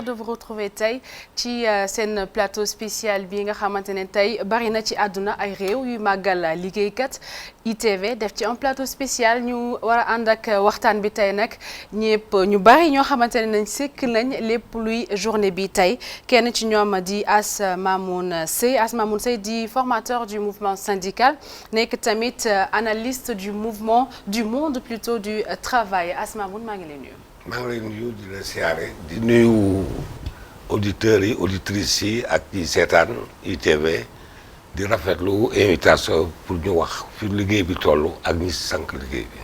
plaisir de vous retrouver tey ci seen plateau spécial bi nga xamante ne tey bari na ci àdduna ay réew yu màggal liggéeykat ITV def ci un plateau spécial ñu war a ànd ak waxtaan bi tey nag ñëpp ñu bari ñoo xamante ne nañ sekk nañ lépp luy journée bi tey kenn ci ñoom di Asmamoune Seye di formateur du mouvement syndical nekk tamit analyste du mouvement du monde plutôt du travail Asmamoune maa ngi lay nuyu. maa ngi lay nuyu di la siyaare di nuyu auditeurs yi auditrices yi ak ci seetaan ITV di rafetlu invitation pour ñu wax fi liggéey bi toll ak ñi sànq liggéey bi.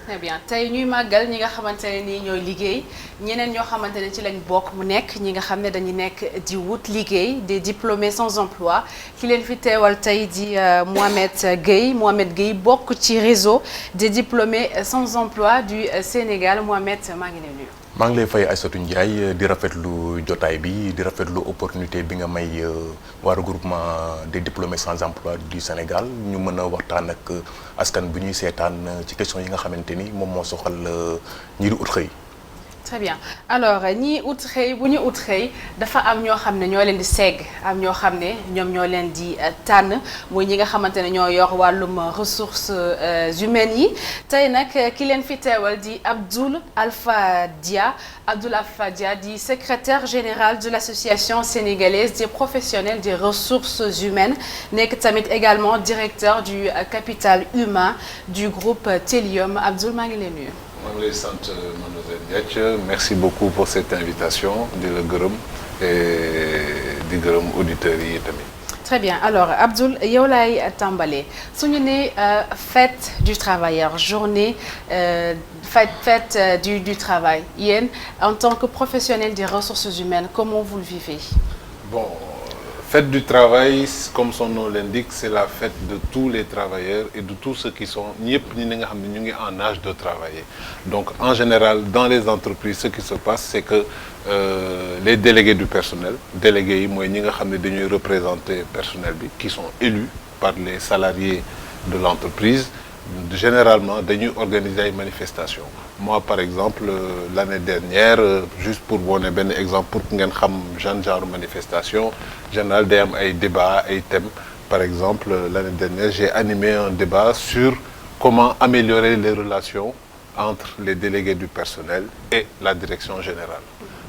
très bien tey ñuy màggal ñi nga xamante ne nii ñooy liggéey ñeneen ñoo xamante ne ci lañ bokk mu nekk ñi nga xam ne dañu nekk di wut liggéey des diplômés sans emploi ki leen fi teewal tey di Mohamed Gueye bokk ci réseau des diplômés sans emploi du Sénégal Mohamed maa ngi lay nuyu. maa ngi lay fay Aïssatou Ndiaye di rafetlu jotaay bi di rafetlu opportunité bi nga may waa regroupement des diplômés sans emploi du Sénégal ñu mën a waxtaan ak askan bi ñuy seetaan ci question yi nga xamante ni moom moo soxal ñi di ut xëy. très bien alors ñii ut xëy bu ñu ut xëy dafa am ñoo xam ne ñoo leen di segg am ñoo xam ne ñoom ñoo leen di tànn mooy ñi nga xamante ne ñoo yor wàllum ressources humaines yi tey nag ki leen fi teewal di Abdoul Alpha Dia di secrétaire général de l'association sénégalaise des professionnels des ressources humaines nekk tamit également directeur du capital humain du groupe Telium Abdoul maa ngi leen nuyu. maa ngi lay sant Mademoiselle Diath merci beaucoup pour cette invitation di la gërëm et di gërëm auditeurs yi tamit. très bien alors Abdoul yow laay tàmbalee su ñu nee fête du travailleur journée fête du travail yéen en tant que professionnel des ressources humaines comment vous le vivez? Bon. Fête du travail, comme son nom l'indique, c'est la fête de tous les travailleurs et de tous ceux qui sont en âge de travailler. Donc, en général, dans les entreprises, ce qui se passe, c'est que les délégués du personnel, délégués, ils représenter le personnel qui sont élus par les salariés de l'entreprise, généralement, ils organisent des manifestations. Moi, par exemple, l'année dernière, juste pour vous donner un exemple, pour que vous ayez genre manifestation, général day am ay débat ay thèmes. Par exemple, l'année dernière, j'ai animé un débat sur comment améliorer les relations entre les délégués du personnel et la direction générale.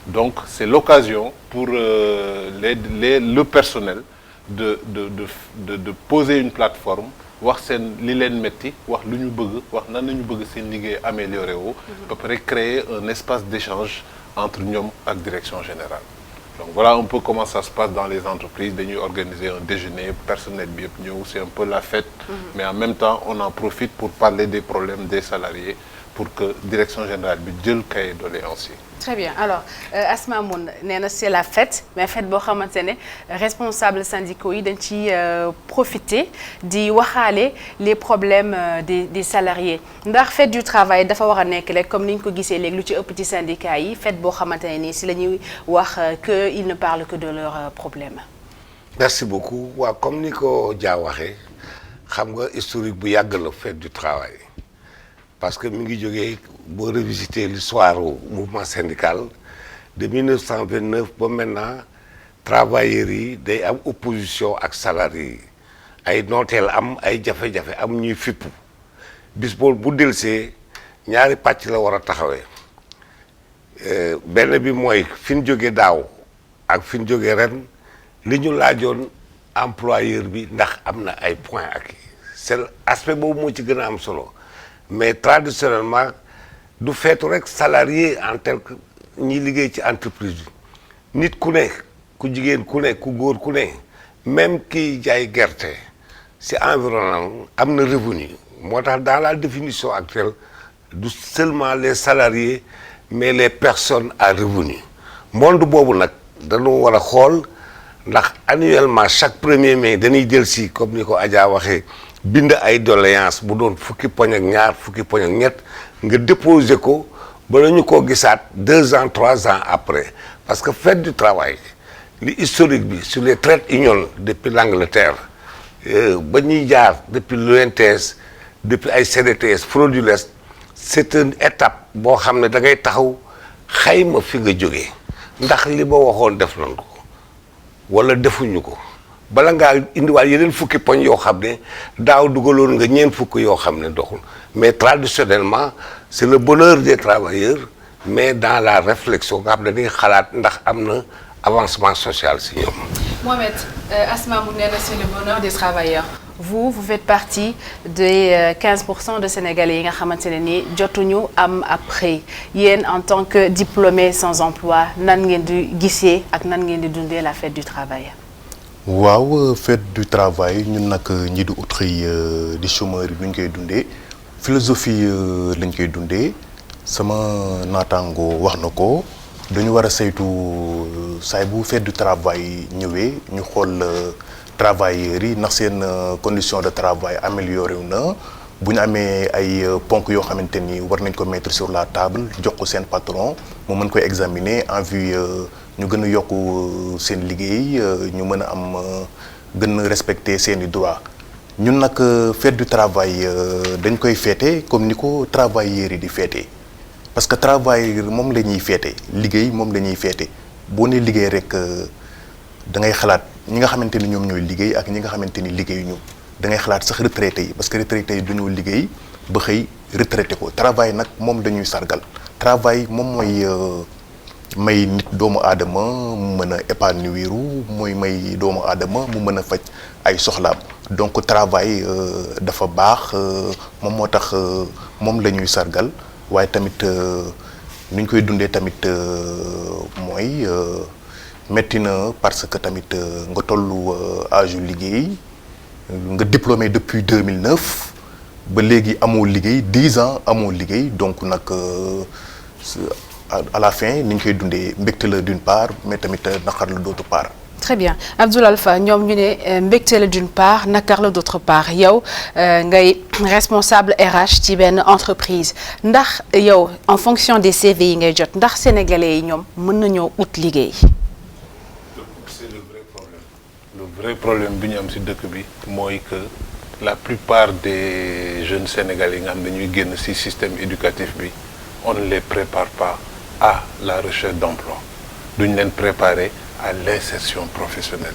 Donc, c'est l'occasion pour le personnel de poser une plateforme wax seen li leen metti wax lu ñu bëgg wax nan nañu bëgg seen liggéey amélioré wu ba pare créer un espace d'échange entre ñoom ak direction générale. Donc voilà un peu comment ça se passe dans les entreprises dañuy organiser un déjeuner personnel bi yëpp ñëw c'est un peu la fête mais en même temps on en profite pour parler des problèmes des salariés pour que direction générale bi jël cahier doléances yi. Très bien alors Asmamoune nee na c'est la fête mais fête boo xamante ne responsables syndicaux yi dañ ci profiter di waxaale les problèmes des salariés ndax fête du travail dafa war a nekk rek comme ni ñu ko gisee léegi lu ci ëpp ci syndicats yi fête boo xamante ne nii si la ñuy wax que ils ne parlent que de leurs problèmes. Merci beaucoup waaw comme ni ko Dia waxee xam nga historique bu yàgg la fête du travail. Parce que mi ngi jógee boo revisiter l'histoire au mouvement syndical de 1929 ba maintenant travailleurs yi day am opposition ak salariés yi ay nooteel am ay jafe-jafe am ñuy fippu bis boobu bu delsee ñaari pàcc la war a taxawee benn bi mooy fi ñu jógee daaw ak fi ñu jógee ren li ñu laajoon employeur bi ndax am na ay points acquis c'est aspect boobu moo ci gën a am solo. Mais traditionnellement du feetu rek salarié en tel que ñi liggéey ci entreprise bi nit ku ne ku jigéen ku ne ku góor ku ne même kiy jaay gerte ci environnement am na revenu moo tax dans la définition actuelle du seulement les salariés mais les personnes à revenu monde boobu nag dañoo war a xool ndax annuellement chaque 1er mai dañuy jël si comme ni ko Adja waxee bind ay doléance bu doon fukki poñ ak ñaar fukki poñ ak ñett nga déposer ko ba la ñu koo gisaat 2 ans 3 ans après parce que fête du travail li historique bi sur les trade unions depuis l'Angleterre ba ñuy jaar depuis l'UNTS depuis ay CDTS frauduleux c'est une étape boo xam ne da ngay taxaw xayma fi nga jógee ndax li ma waxoon def nañ ko wala defuñu ko bala ngaa indiwaat yeneen fukki poñ yoo xam ne daaw dugaloon nga ñeent fukk yoo xam ne doxul mais traditionnellement c'est le bonheur des travailleurs mais dans la réflexion nga xam ne dañuy xalaat ndax am na avancement social si ñoom. Mohamed, Asma mu nee na c'est le bonheur des travailleurs. Vous faites partie des 15% de Sénégalais yi nga xamante ne ni jotuñu am ab xëy yéen en tant que diplômé sans emploi nan ngeen di gisee ak nan ngeen di dundee la fête du travail. waaw fête du travail ñun nag ñi di ut xëy di chômeur yi ñu koy dundee philosophie lañ koy dundee sama naataango wax na ko dañu war a saytu saay bu fête du travail ñëwee ñu xool travailleurs yi ndax seen condition de travail amélioré wu na bu ñu amee ay ponk yoo xamante ni war nañ ko mettre sur la table jox ko seen patron mu mën koy examiner en vue ñu gën a yokk seen liggéey ñu mën a am gën a respecter seeni droit ñun nag fête du travail dañ koy fêter comme ni ko travailleurs yi di fêter parce que travail moom la ñuy fêter liggéey moom la ñuy fêter boo nee liggéey rek da ngay xalaat ñi nga xamante ni ñoom ñooy liggéey ak ñi nga xamante ni liggéeyuñu da ngay xalaat sax retraité yi parce que retraité yi dañoo liggéey ba xëy retraité ko travail nag moom dañuy sargal travail moom mooy may nit doomu aadama mu mën a épanouir mooy may doomu aadama mu mën a faj ay soxlaam donc travail dafa baax moom moo tax moom la ñuy sargal waaye tamit ni ñu koy dundee tamit mooy metti na parce que tamit nga tollu âge liggéey nga diplômé depuis 2009 ba léegi amoo liggéey 10 ans amoo liggéey donc nag à la fin ni ñu koy dundee mbégte la d'une part mais tamit naqar la d'autre part. Très bien Abdoul Alpha ñoom ñu ne mbégte la d'une part naqar la d'autre part yow ngay responsable RH ci benn entreprise ndax yow en fonction des CV yi ngay jot ndax sénégalais yi ñoom mën nañoo ut liggéey. C'est le vrai problème. Le vrai problème bi ñu am ci dëkk bi mooy que la plupart des jeunes sénégalais yi nga xam ne ñuy génn ci système éducatif bi on ne les prépare pas à la recherche d'emploi duñ leen préparer à l'insertion professionnelle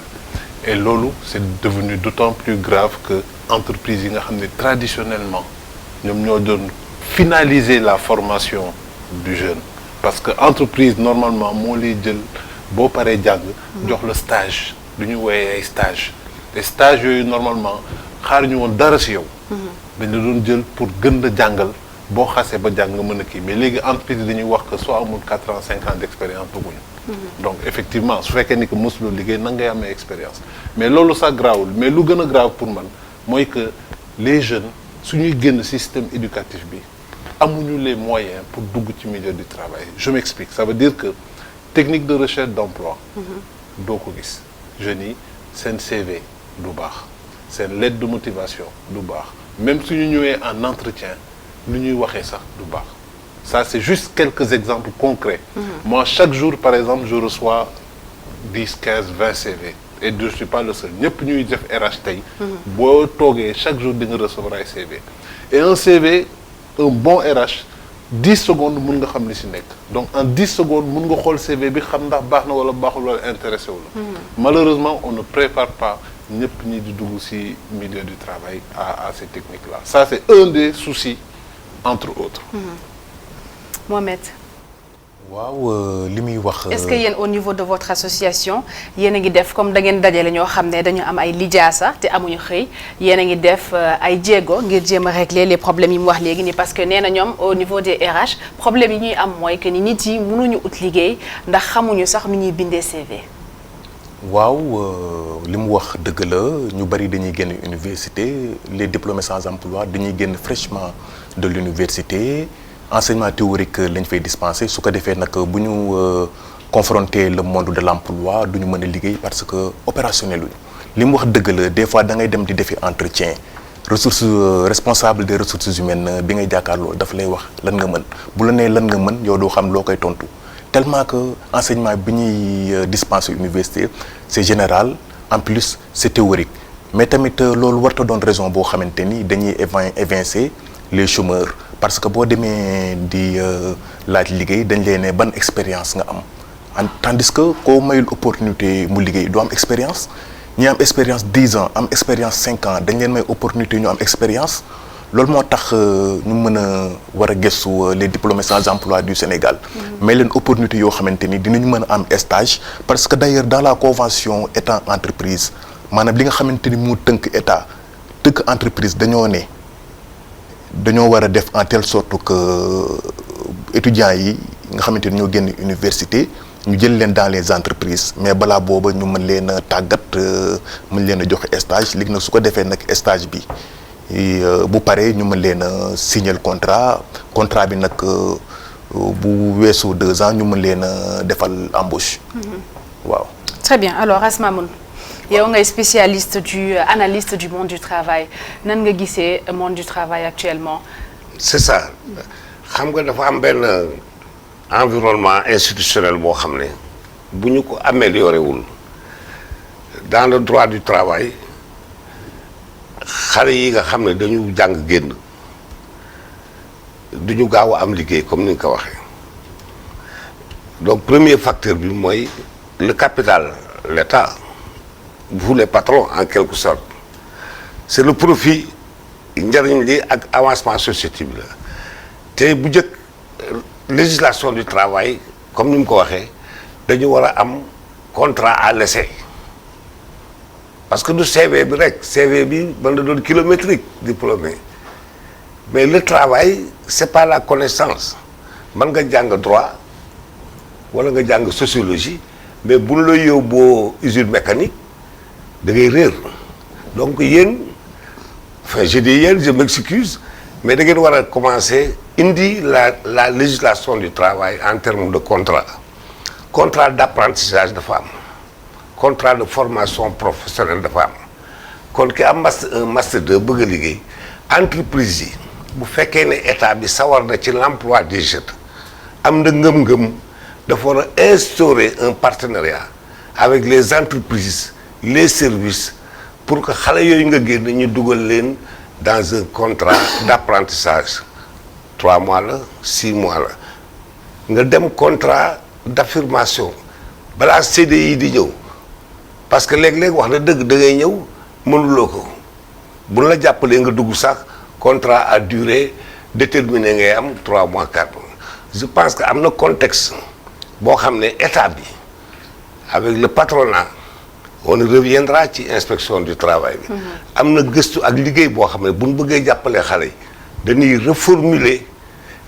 et loolu c'est devenu d'autant plus grave que entreprises yi nga xam ne traditionnellement ñoom ñoo doon finaliser la formation du jeune parce que entreprise normalement moo lay jël boo paree jàng jox la stage lu ñu woowee ay stage te stage yooyu normalement xaar ñu woon dara ci yow dañ la doon jël pour gën la jàngal boo xasee ba jàng nga mën a kii mais léegi entreprise dañuy wax que soo amul 4 ans 5 ans d'expérience bëgguñu donc effectivement su fekkee ni que mosuloo liggéey nan ngay amee expérience mais loolu sax grawul mais lu gën a grave pour man mooy que les jeunes suñuy génn système éducatif bi amuñu les moyens pour dugg ci milieu du travail je m'explique ça veut dire que technique de recherche d'emploi doo ko gis jeunes yi seen CV du baax seen lettre de motivation du baax même suñu ñëwee en entretien lu ñuy waxee sax du baax ça c'est juste quelques exemples concrets moi chaque jour par exemple je reçois 10 15 20 CV et je suis pas le seul ñëpp ñuy def RH tey boo toogee chaque jour di nga recevoir ay CV et un CV un bon RH 10 secondes mun nga xam li ci nekk donc en 10 secondes mun nga xool CV bi xam ndax baax na wala baaxul wala intéressé wu la malheureusement on ne prépare pas ñëpp ñi di dugg ci milieu du travail à ces techniques là ça c'est un des soucis entre autres Mohamed. waaw li muy wax. est-ce que yéen au niveau de votre association yéen a ngi def comme da ngeen dajale ñoo xam ne dañu am ay lijaasa te amuñu xëy yéen a ngi def ay jéego ngir jéem a régler les problèmes yi mu wax léegi nii parce que nee na ñoom au niveau des RH problème yi ñuy am mooy que ni nit yi mënuñu ut liggéey ndax xamuñu sax nu ñuy bindee CV. waaw li mu wax dëgg la ñu bari dañuy génn université les diplômés sans emploi dañuy génn fraîchement de l'université enseignement théorique lañ fay dispenser su ko defee nag bu ñu confronter le monde de l'emploi du ñu mën a liggéey parce que opérationnel luñu li mu wax dëgg la des fois da ngay dem di defi entretien ressources responsable des ressources humaines bi ngay jàkkaarloo daf lay wax lan nga mën bu la nee lan nga mën yow doo xam loo koy tontu tellement que enseignement bi ñuy dispenser université c'est général en plus c'est théorique mais tamit loolu warta doon raison boo xamante ni dañuy évincer les chômeurs parce que boo demee di laaj liggéey dañ leen ne ban expérience nga am tandis que koo mayul opportunité mu liggéey du am expérience ñi am expérience 10 ans am expérience 5 ans dañ leen may opportunité ñu am expérience loolu moo tax ñu mën a war a gëstu les diplômés sans emploi du Sénégal may leen opportunité yoo xamante ni dinañu mën a am stage parce que d'ailleurs dans la convention état entreprise maanaam li nga xamante ni moo tënk état tënk entreprise dañoo war a def en telle sorte que étudiants yi nga xamante ni ñoo génn université ñu jël leen dans les entreprises mais balaa booba ñu mën leen a tàggat mën leen a joxe stage léegi nag su ko defee nag stage bi bu paree ñu mën leen a signer contrat bi nag bu weesoo 2 ans ñu mën leen a defal embauche. waaw. Très bien alors Asmamoun yow ngay spécialiste analyste du monde du travail nan nga gisee monde du travail actuellement. c'est ça xam nga dafa am benn environnement institutionnel boo xam ne bu ñu ko amélioré wul dans le droit du travail xale yi nga xam ne dañu jàng génn duñu gaaw a am liggéey comme ni nga ko waxee donc premier facteur bi mooy le capital l'État vous les patrons en quelque sorte c'est le profit njariñ li ak avancement société bi la te bu njëkk législation du travail comme ni mu ko waxee dañu war a am contrat à l'essai parce que du CV bi rek CV bi mën na doon kilométrique diplômé mais le travail c'est pas la connaissance mën nga jàng droit wala nga jàng sociologie mais buñ la yóbboo usine mécanique da ngay réer donc yéen enfin je dis yéen je m'excuse mais da ngeen war a commencer indi la législation du travail en termes de contrat d'apprentissage dafa am contrat de formation professionnelle dafa am kon ki am master 2 bëgg a liggéey entreprise yi bu fekkee ne état bi sawar na ci l'emploi des jeunes am na ngëm-ngëm dafa war a instaurer un partenariat avec les entreprises les services pour que xale yooyu nga génn ñu dugal leen dans un contrat d'apprentissage 3 mois la 6 mois la nga dem contrat d'affirmation balaa CDI di ñëw parce que léeg-léeg wax na dëgg da ngay ñëw mënuloo ko bu la jàppalee nga dugg sax contrat à durée déterminée ngay am 3 mois 4 mois je pense que am na contexte boo xam ne état bi avec le patronat on reviendra ci inspection du travail bi am na gëstu ak liggéey boo xam ne bu ñu bëggee jàppalee xale yi dañuy reformuler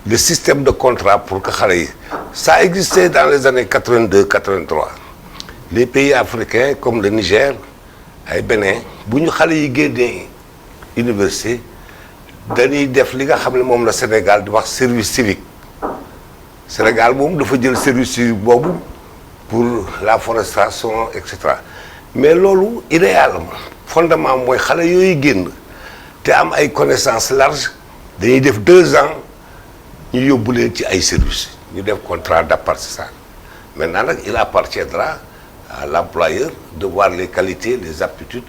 le système de contrat pour que xale yi ça existait dans les années 82 83 les pays africains comme le Niger ay Bénin bu ñu xale yi génnee université dañuy def li nga xam ne moom la Sénégal di wax service civique Sénégal moom dafa jël service civique boobu pour la forestation et cetera mais loolu idéal fondement mooy xale yooyu génn te am ay connaissances larges dañuy def 2 ans ñu yóbbu leen ci ay services ñu def contrat d'apprentissage maintenant nag il appartiendra à l'employeur de voir les qualités les aptitudes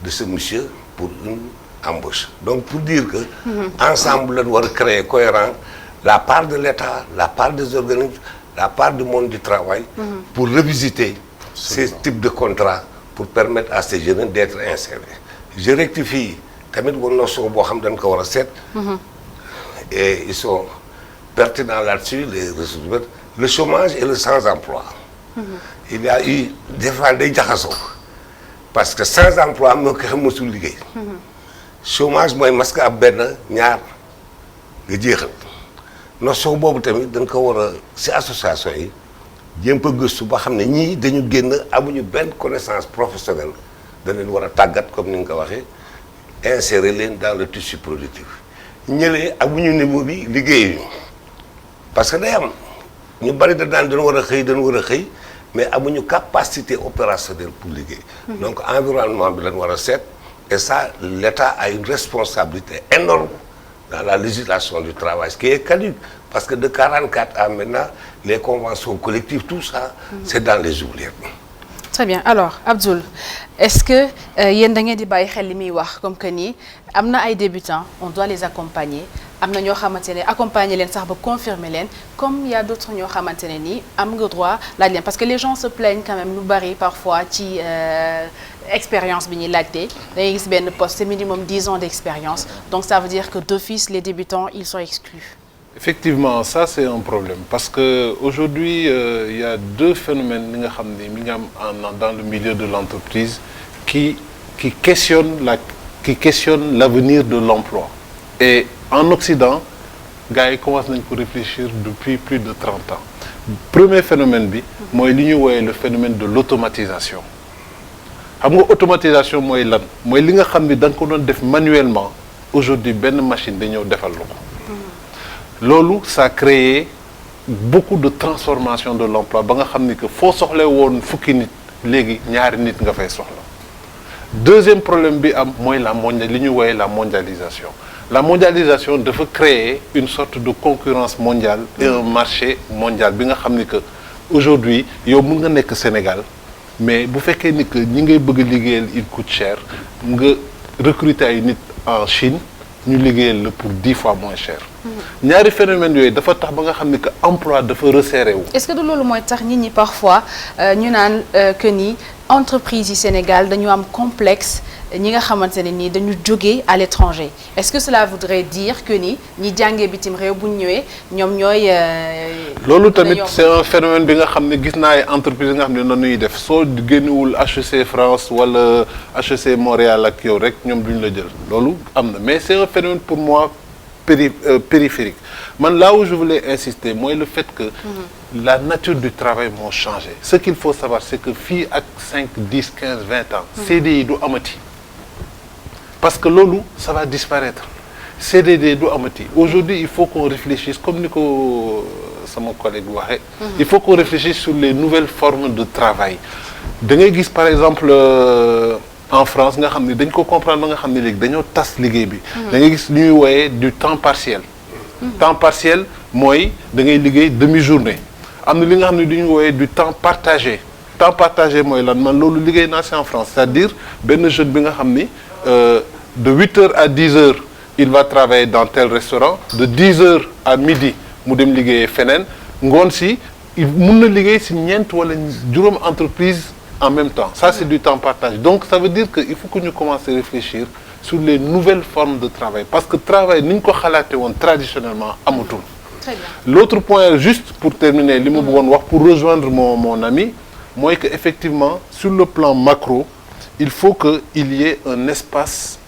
de ce monsieur pour une embauche donc pour dire que ensemble lañ war a créer cohérent la part de l'État la part des organismes la part du monde du travail pour revisiter ces types de contrats pour permettre à ces jeunes d'être insérés je rectifie tamit woon notion boo xam dañ ko war a seet et ils sont pertinents là-dessus les ressources humaines le chômage et le sans-emploi il y a eu des fois day jaxasoo parce que sans-emploi moo ko xam mosul liggéey chômage mooy mas nga am benn ñaar nga jeexal notion boobu tamit dañ ko war a ci association yi jéem ko gëstu ba xam ne ñii dañu génn amuñu benn connaissance professionnelle dañ leen war a tàggat comme ni nga ko waxee insérer leen dans le tissu productif ñëlee amuñu niveau bi liggéeyuñu parce que day am ñu bari dañ war a xëy mais amuñu capacité opérationnelle pour liggéey donc environnement bi lañ war a seet et ça l'État a une responsabilité énorme dans la législation du travail ce qui est caduque parce que de 44 à maintenant les conventions collectives tout ça c'est dans les oubliettes. Très bien alors Abdoul est-ce que yéen da ngeen di bàyyi xel li muy wax comme que nii am na ay débutants on doit les accompagner am na ñoo xamante ne accompagner leen sax ba confirmer leen comme il y a d'autres ñoo xamante ne nii am nga droit laaj leen parce que les gens se plaignent quand même lu bari parfois ci expérience bi ñuy laajte da ngay gis benn poste c'est minimum 10 ans d'expérience donc ça veut dire que d'office les débutants ils sont exclus. Effectivement, ça c'est un problème parce que aujourd'hui il y a deux phénomènes yi nga xam ne mi ngi am dans le milieu de l'entreprise qui questionnent l'avenir de l'emploi. Et en Occident, gars yi commencé nañ ko réfléchir depuis plus de 30 ans. Premier phénomène bi mooy li ñuy woowee le phénomène de l'automatisation. Xam nga automatisation mooy lan mooy li nga xam ni da nga ko doon def manuellement aujourd'hui benn machine da ñëw defal la ko. Loolu ça a créé beaucoup de transformation de l'emploi ba nga xam ni que foo soxla woon fukki nit léegi ñaari nit nga fay soxla. Deuxième problème bi am mooy li ñuy woowee la mondialisation. La mondialisation dafa créer une sorte de concurrence mondiale et un marché mondial bi nga xam ni que aujourd'hui yow mun nga nekk Sénégal mais bu fekkee ni que ñi ngay bëgg a liggéeyal il coûte cher nga recruter ay nit en Chine ñu liggéeyal la pour 10 fois moins cher. ñaari phénomène yooyu dafa tax ba nga xam ni que emploi dafa resserré wu. Est-ce que du loolu mooy tax nit ñi parfois ñu naan que ni entreprise yi Sénégal dañu am complexe ñi nga xamante ne nii dañu jógee à l'étranger est-ce que cela voudrait dire que ni ñi jàngee bitim réew bu ñu ñëwee ñoom ñooy. loolu tamit c'est un phénomène bi nga xam ne gis naa ay entreprises yi nga xam ne noonu ñuy def soo génnewul HEC France wala HEC Montréal ak yow rek ñoom duñu la jël loolu am na mais c'est un phénomène pour moi périphérique man là où je voulais insister mooy le fait que la nature du travail moo changé ce qu'il faut savoir c'est que fii ak 5 10 15 20 ans CDI du amati parce que loolu ça va disparaître CDD du amati aujourd'hui il faut qu'on réfléchisse comme ni ko sama collègue waxee il faut qu'on réfléchisse sur les nouvelles formes de travail da ngay gis par exemple en France nga xam ne dañ ko comprendre ba nga xam ne léegi dañoo tas liggéey bi da ngay gis lu ñuy wooyee du temps partiel temps partiel mooy da ngay liggéey demi-journée am na li nga xam ne du ñu wooyee du temps partagé mooy lan man loolu liggéey naa si en France c'est-à-dire benn jeune bi nga xam ni de 8h à 10h il va travailler dans tel restaurant de 10h à midi mu dem liggéeyee feneen ngoon si il mun na liggéey si ñeent wala juróom entreprise en même temps ça c'est du temps partagé donc ça veut dire que il faut que ñu commencer à réfléchir sur les nouvelles formes de travail parce que travail ni ñu ko xalaate woon traditionnellement amatul. Très bien. L'autre point juste pour terminer li ma bëggoon wax pour rejoindre mon ami mooy que effectivement sur le plan macro il faut que il y ait un espace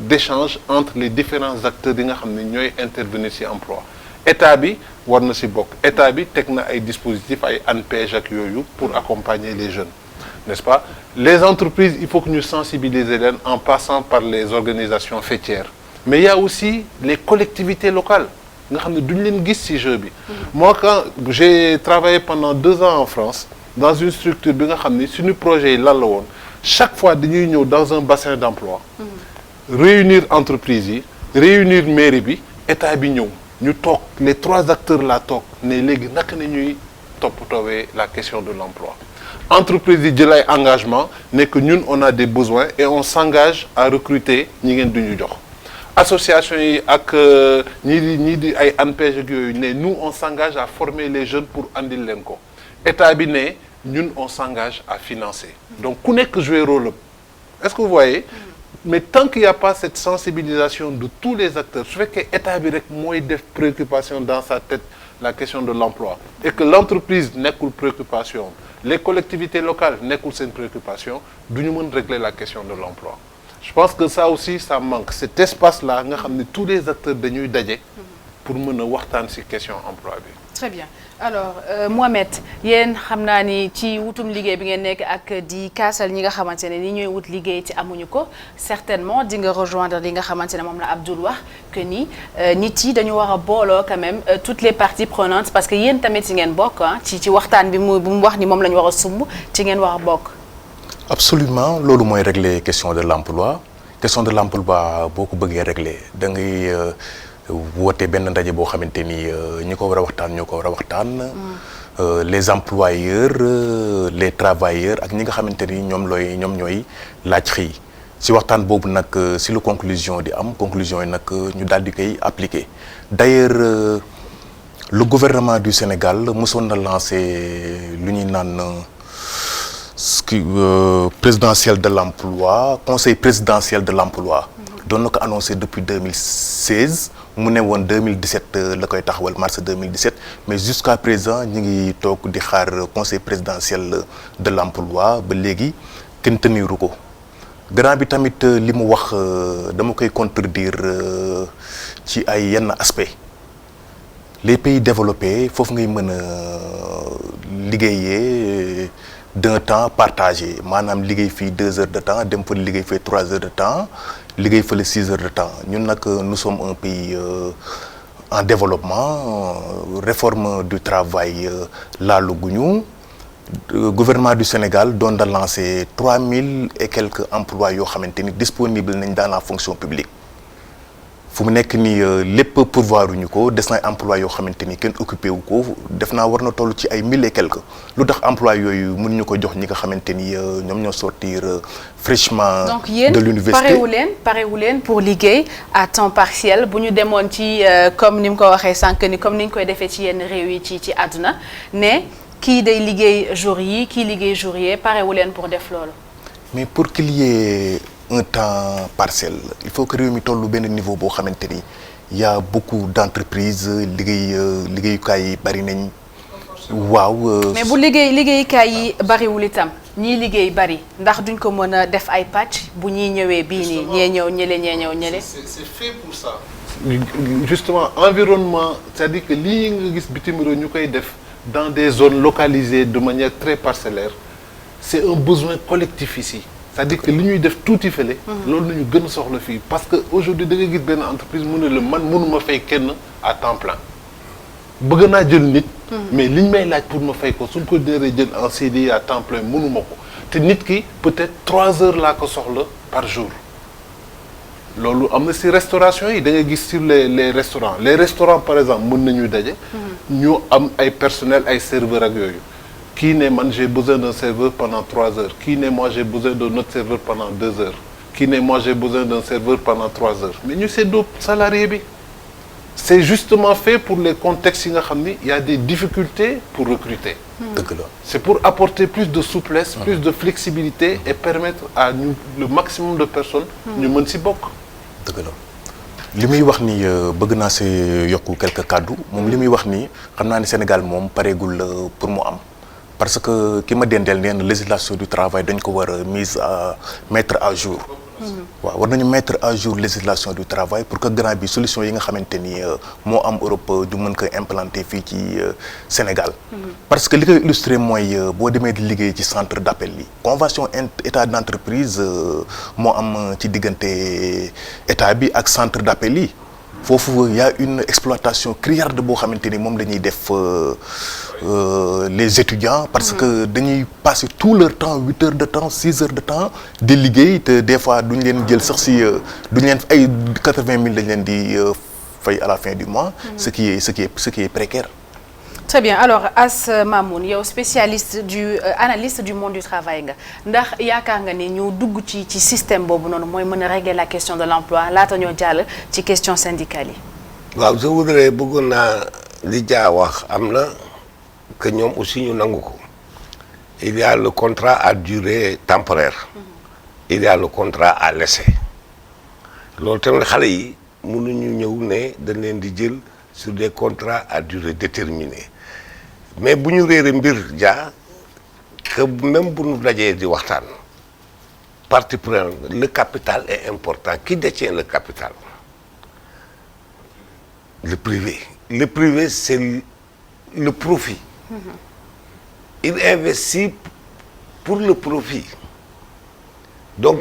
d'échange entre les différents acteurs yi nga xam ne ñooy intervenir ci emploi état bi war na ci bokk état bi teg na ay dispositifs ay ANPEJ ak yooyu pour accompagner les jeunes n'est-ce pas les entreprises il faut que ñu sensibiliser leen en passant par les organisations faîtières mais il y a aussi les collectivités locales nga xam ne duñu leen gis ci jeu bi moi quand j'ai travaillé pendant 2 ans en France dans une structure bi nga xam ne suñu projet yi lan la woon chaque fois dañuy ñëw dans un bassin d'emploi réunir entreprises yi réunir mairie bi état bi ñëw ñu toog les 3 acteurs la toog ne léegi naka na ñuy toppatoowee la question de l'emploi entreprise yi jël ay engagement ne que ñun on a des besoins et on s'engage à recruter ñi ngeen duñu jox association yi ak ñii di ay ANPEJ ak yooyu ne nous on s'engage à former les jeunes pour andil leen ko état bi ne ñun on s'engage à financer donc ku nekk jouer rôle est-ce que vous voyez mais tant qu'il n'y a pas cette sensibilisation de tous les acteurs su fekkee état bi rek mooy def préoccupation dans sa tête la question de l'emploi et que l'entreprise nekkul préoccupation les collectivités locales nekkul seen préoccupation du ñu mën régler la question de l'emploi je pense que ça aussi ça manque cet espace-là nga xam ne tous les acteurs dañuy daje pour mën a waxtaan ci question emploi bi. Très bien alors Mohamed yéen xam naa ni ci wutum liggéey bi ngeen nekk ak di kaasal ñi nga xamante ne ni ñooy wut liggéey ci amuñu ko certainement di nga rejoindre li nga xamante ne moom la Abdoul wax que ni nit yi dañu war a booloo quand même toutes les parties prenantes parce que yéen tamit ci ngeen bokk ah ci waxtaan bi bu mu wax ni moom la ñu war a sumb ci ngeen war a bokk. Absolument loolu mooy régler question de l'emploi boo ko bëggee régler da ngay woote benn ndaje boo xamante ni ñi ko war a waxtaan ñoo ko war a waxtaan les employeurs les travailleurs ak ñi nga xamante ni ñoom ñooy laaj xëy si waxtaan boobu nag si la conclusion di am conclusion yi nag ñu daal di koy appliquer d'ailleurs le gouvernement du Sénégal mosoon na lancé lu ñuy naan présidentiel de l'emploi conseil présidentiel de l'emploi doon na ko annoncé depuis 2016 mu ne woon 2017 la koy taxawal mars 2017 mais jusqu'à présent ñu ngi toog di xaar conseil présidentiel de l'emploi ba léegi kenn teniru ko grand bi tamit li mu wax dama koy contredire ci ay yenn aspect les pays développés foofu ngay mën a liggéeyee d'un temps partagé maanaam liggéey fii 2 heures de temps dem fa liggéey fii 3 heures de temps liggéey fële 6 heures de temps ñun nag nous sommes un pays en développement réforme du travail laalu guñu gouvernement du Sénégal doon da lancé 3000 et quelques emplois yoo xamante ni disponible nañ dans la fonction publique fu mu nekk nii lépp pourvoir uñu ko des na emploi yoo xamante ni kenn occupé wu ko def naa war na toll ci ay 1000 et quelques lu tax emploi yooyu mënuñu ko jox ñi nga xamante ni ñoom ñoo sortir fraîchement de l'université. donc yéen parewu leen pour liggéey à temps partiel bu ñu demoon ci comme ni mu ko waxee sànq ni comme ni ñu koy defee ci yenn réew yi ci àdduna ne kii day liggéey jour yi kii liggéey jour yi parewu leen pour def loolu. mais pour qu'il y ait un temps partiel il faut que réew mi tollu benn niveau boo xamante ni y a beaucoup d'entreprises liggéeyukaay yi bari nañ. waaw. mais bu liggéeyukaay yi bariwul itam ñii liggéey bari ndax duñ ko mën a def ay pàcc bu ñuy ñëwee bii nii ñee ñëw ñële ñee ñëw ñële. c'est fait pour ça. justement environnement c'est-à-dire que lii nga gis bitim réew ñu koy def dans des zones localisées de manière très parcellaire c'est un besoin collectif ici. c'est-à-dire que li ñuy def tuuti fële. loolu nañu gën a soxla fii parce que aujourd'hui da nga gis benn entreprise mu ne la man mënuma fay kenn à temps plein bëgg naa jël nit. mais liñ may laaj pour ma fay ko suñ ko déree jël en CDI à temps plein mënuma ko te nit ki peut-être 3 heures laa ko soxla par jour. loolu am na ci restauration yi da nga gis sur les restaurants par exemple mën nañu daje. ñu am ay personnel ay serveurs ak yooyu. Qui ne man j'ai besoin d'un serveur pendant 3 heures qui ne moi j'ai besoin d'un autre serveur pendant 2 heures qui ne moi j'ai besoin d'un serveur pendant 3 heures mais ñu seddoo salarié bi c'est justement fait pour les contextes yi nga xam ni il y a des difficultés pour recruter. dëgg la c'est pour apporter plus de souplesse plus de flexibilité et permettre à ñu le maximum de personnes ñu mën ci bokk. dëgg la li muy wax ni bëgg naa si yokku quelques kàddu moom li muy wax ni xam naa ne Sénégal moom pareegul pour mu am. parce que ki ma dendeel nee na législation du travail dañ ko war a mettre à jour. waaw war nañu mettre à jour législation du travail pour que grand bi solution yi nga xamante ni moo am Europe du mën ko implanter fii ci Sénégal. parce que li koy illustrer mooy boo demee di liggéey ci centre d'appel yi convention état d'entreprise moo am ci diggante état bi ak centre d'appel yi. foofu y a une exploitation criarde boo xamante ni moom la ñuy def les étudiants parce que dañuy passer tout leur temps 8 heures de temps 6 heures de temps di liggéey te des fois duñ leen jël sax si duñ leen ay 80 000 dañ leen di fay à la fin du mois. ce qui est précaire. Très bien alors As Mamoun yow spécialiste analyste du monde du travail nga ndax yaakaar nga ni ñu dugg ci système boobu noonu mooy mën a régler la question de l'emploi laata ñoo jàll ci question syndicale yi. waaw je voudrais bëggoon naa li jaa wax am na que ñoom aussi ñu nangu ko il y a le contrat à durée temporaire. il y a le contrat à l'essai loolu tamit xale yi mënuñu ñëw ne dañ leen di jël sur des contrats à durée déterminée. mais bu ñu réere mbir jaa que même bu ñu dajee di waxtaan partie prenante le capital est important qui détient le capital le privé c'est le profit. il investit pour le profit donc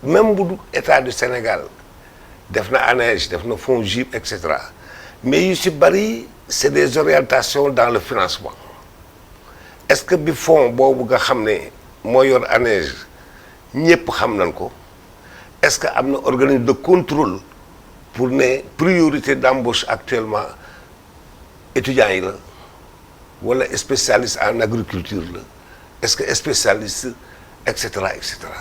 même bu état du Sénégal def na ANEJ def na FONGIP et cetera mais yu ci bari c'est des orientations dans le financement est-ce que bi fonds boobu nga xam ne moo yor ANEJ ñëpp xam nañ ko est-ce que am na organisme de contrôle pour ne priorité d'embauche actuellement étudiants yi la wala spécialiste en agriculture la est-ce que spécialiste et cetera et cetera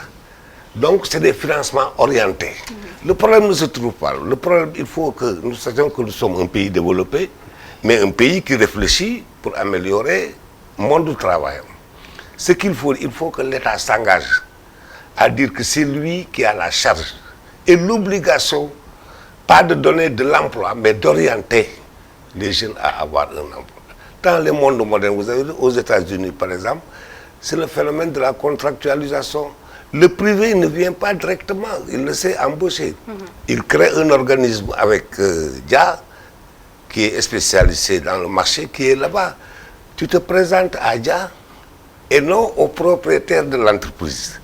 donc c'est des financements orientés. Le problème ne se trouve pas le problème il faut que nous sachions que nous sommes un pays développé mais un pays qui réfléchit pour améliorer le monde du travail. Ce qu'il faut, il faut que l'État s'engage à dire que c'est lui qui a la charge et l'obligation, pas de donner de l'emploi, mais d'orienter les jeunes à avoir un emploi. Dans le monde moderne, vous avez vu, aux États-Unis par exemple, c'est le phénomène de la contractualisation. Le privé ne vient pas directement, il le sait embaucher. Il crée un organisme avec Dia, qui est spécialisé dans le marché, qui est là-bas. Tu te présentes à Dia et non au propriétaire de l'entreprise.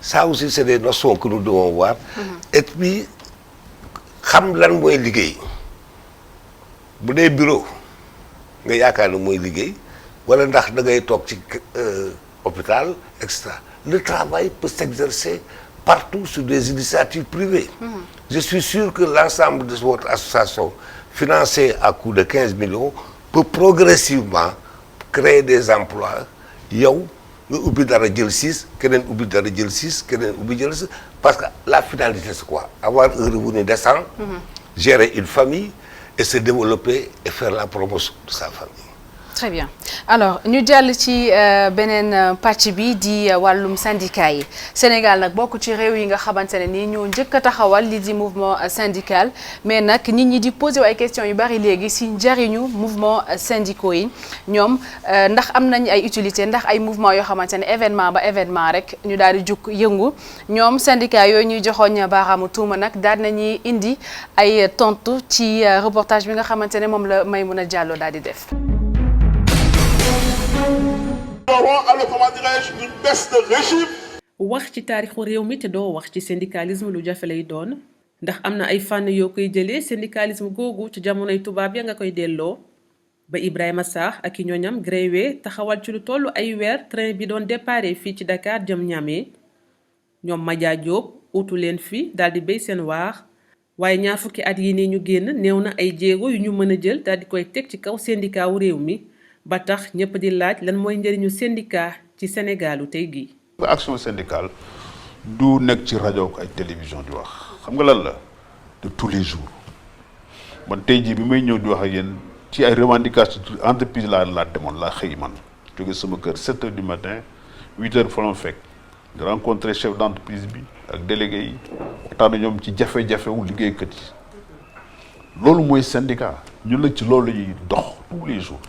Ça aussi, c'est des notions que nous devons voir. Et puis, xam lan mooy liggéey bu dee bureau nga yaakaar ne mooy liggéey wala ndax da ngay toog ci hôpital et cetera. Le travail peut s'exercer partout sur des initiatives privées. Je suis sûr que l'ensemble de votre association, financée à coût de 15 millions, peut progressivement créer des emplois. Yow nga ubbi dara jël 6 keneen ubbi dara jël 6 keneen ubbi jël 6 parce que la finalité c'est quoi? Avoir un revenu décent, gérer une famille et se développer et faire la promotion de sa famille. Très bien alors ñu jàll ci beneen pàcc bi di wàllum syndicat yi Sénégal nag bokk ci réew yi nga xamante ne nii ñoo njëkk a taxawal li di mouvement syndical mais nag nit ñi di posé ay questions yu bari léegi si njariñu mouvement syndicaux yi ñoom ndax am nañ ay utilité ndax ay mouvement yoo xamante ne événement ba événement rek ñu daal di jug yëngu ñoom syndicat yooyu ñuy joxoon baaraamu tuuma nag daal nañuy indi ay tontu ci reportage bi nga xamante ne moom la Maïmouna Diallo daal di def. Comment dirais-je, une baisse de régime. wax ci taarixu réew mi te doo wax ci syndicalisme lu jafe lay doon ndax am na ay fànn yoo koy jëlee syndicalisme googu ci jamonoy tubaab ya nga koy delloo ba Ibrahima Sarr ak i ñooñam gréwé taxawal ci lu toll ay weer train bi doon déparé fii ci Dakar jëm Niamey ñoom Madia Diop utu leen fi daal di béy seen waar waaye ñaar fukki at yi nii ñu génn néew na ay jéego yu ñu mën a jël daal di koy teg ci kaw syndicat wu réew mi ba tax ñëpp di laaj lan mooy njëriñu syndicat ci Sénégalu tey gii. Action syndicale du nekk ci rajo ak ay télévision di wax xam nga lan la de tous les jours man tey jii bi may ñëw di wax ak yéen ci ay revendications entreprise laa demoon laa xëy man jóge sama kër 7 heures du matin 8 heures fa la fekk di rencontrer chef d'entreprise bi ak délégué yi waxtaan ak ñoom ci jafe-jafe wu liggéeykat yi loolu mooy syndicat ñun la ci loolu la ñuy dox tous les jours.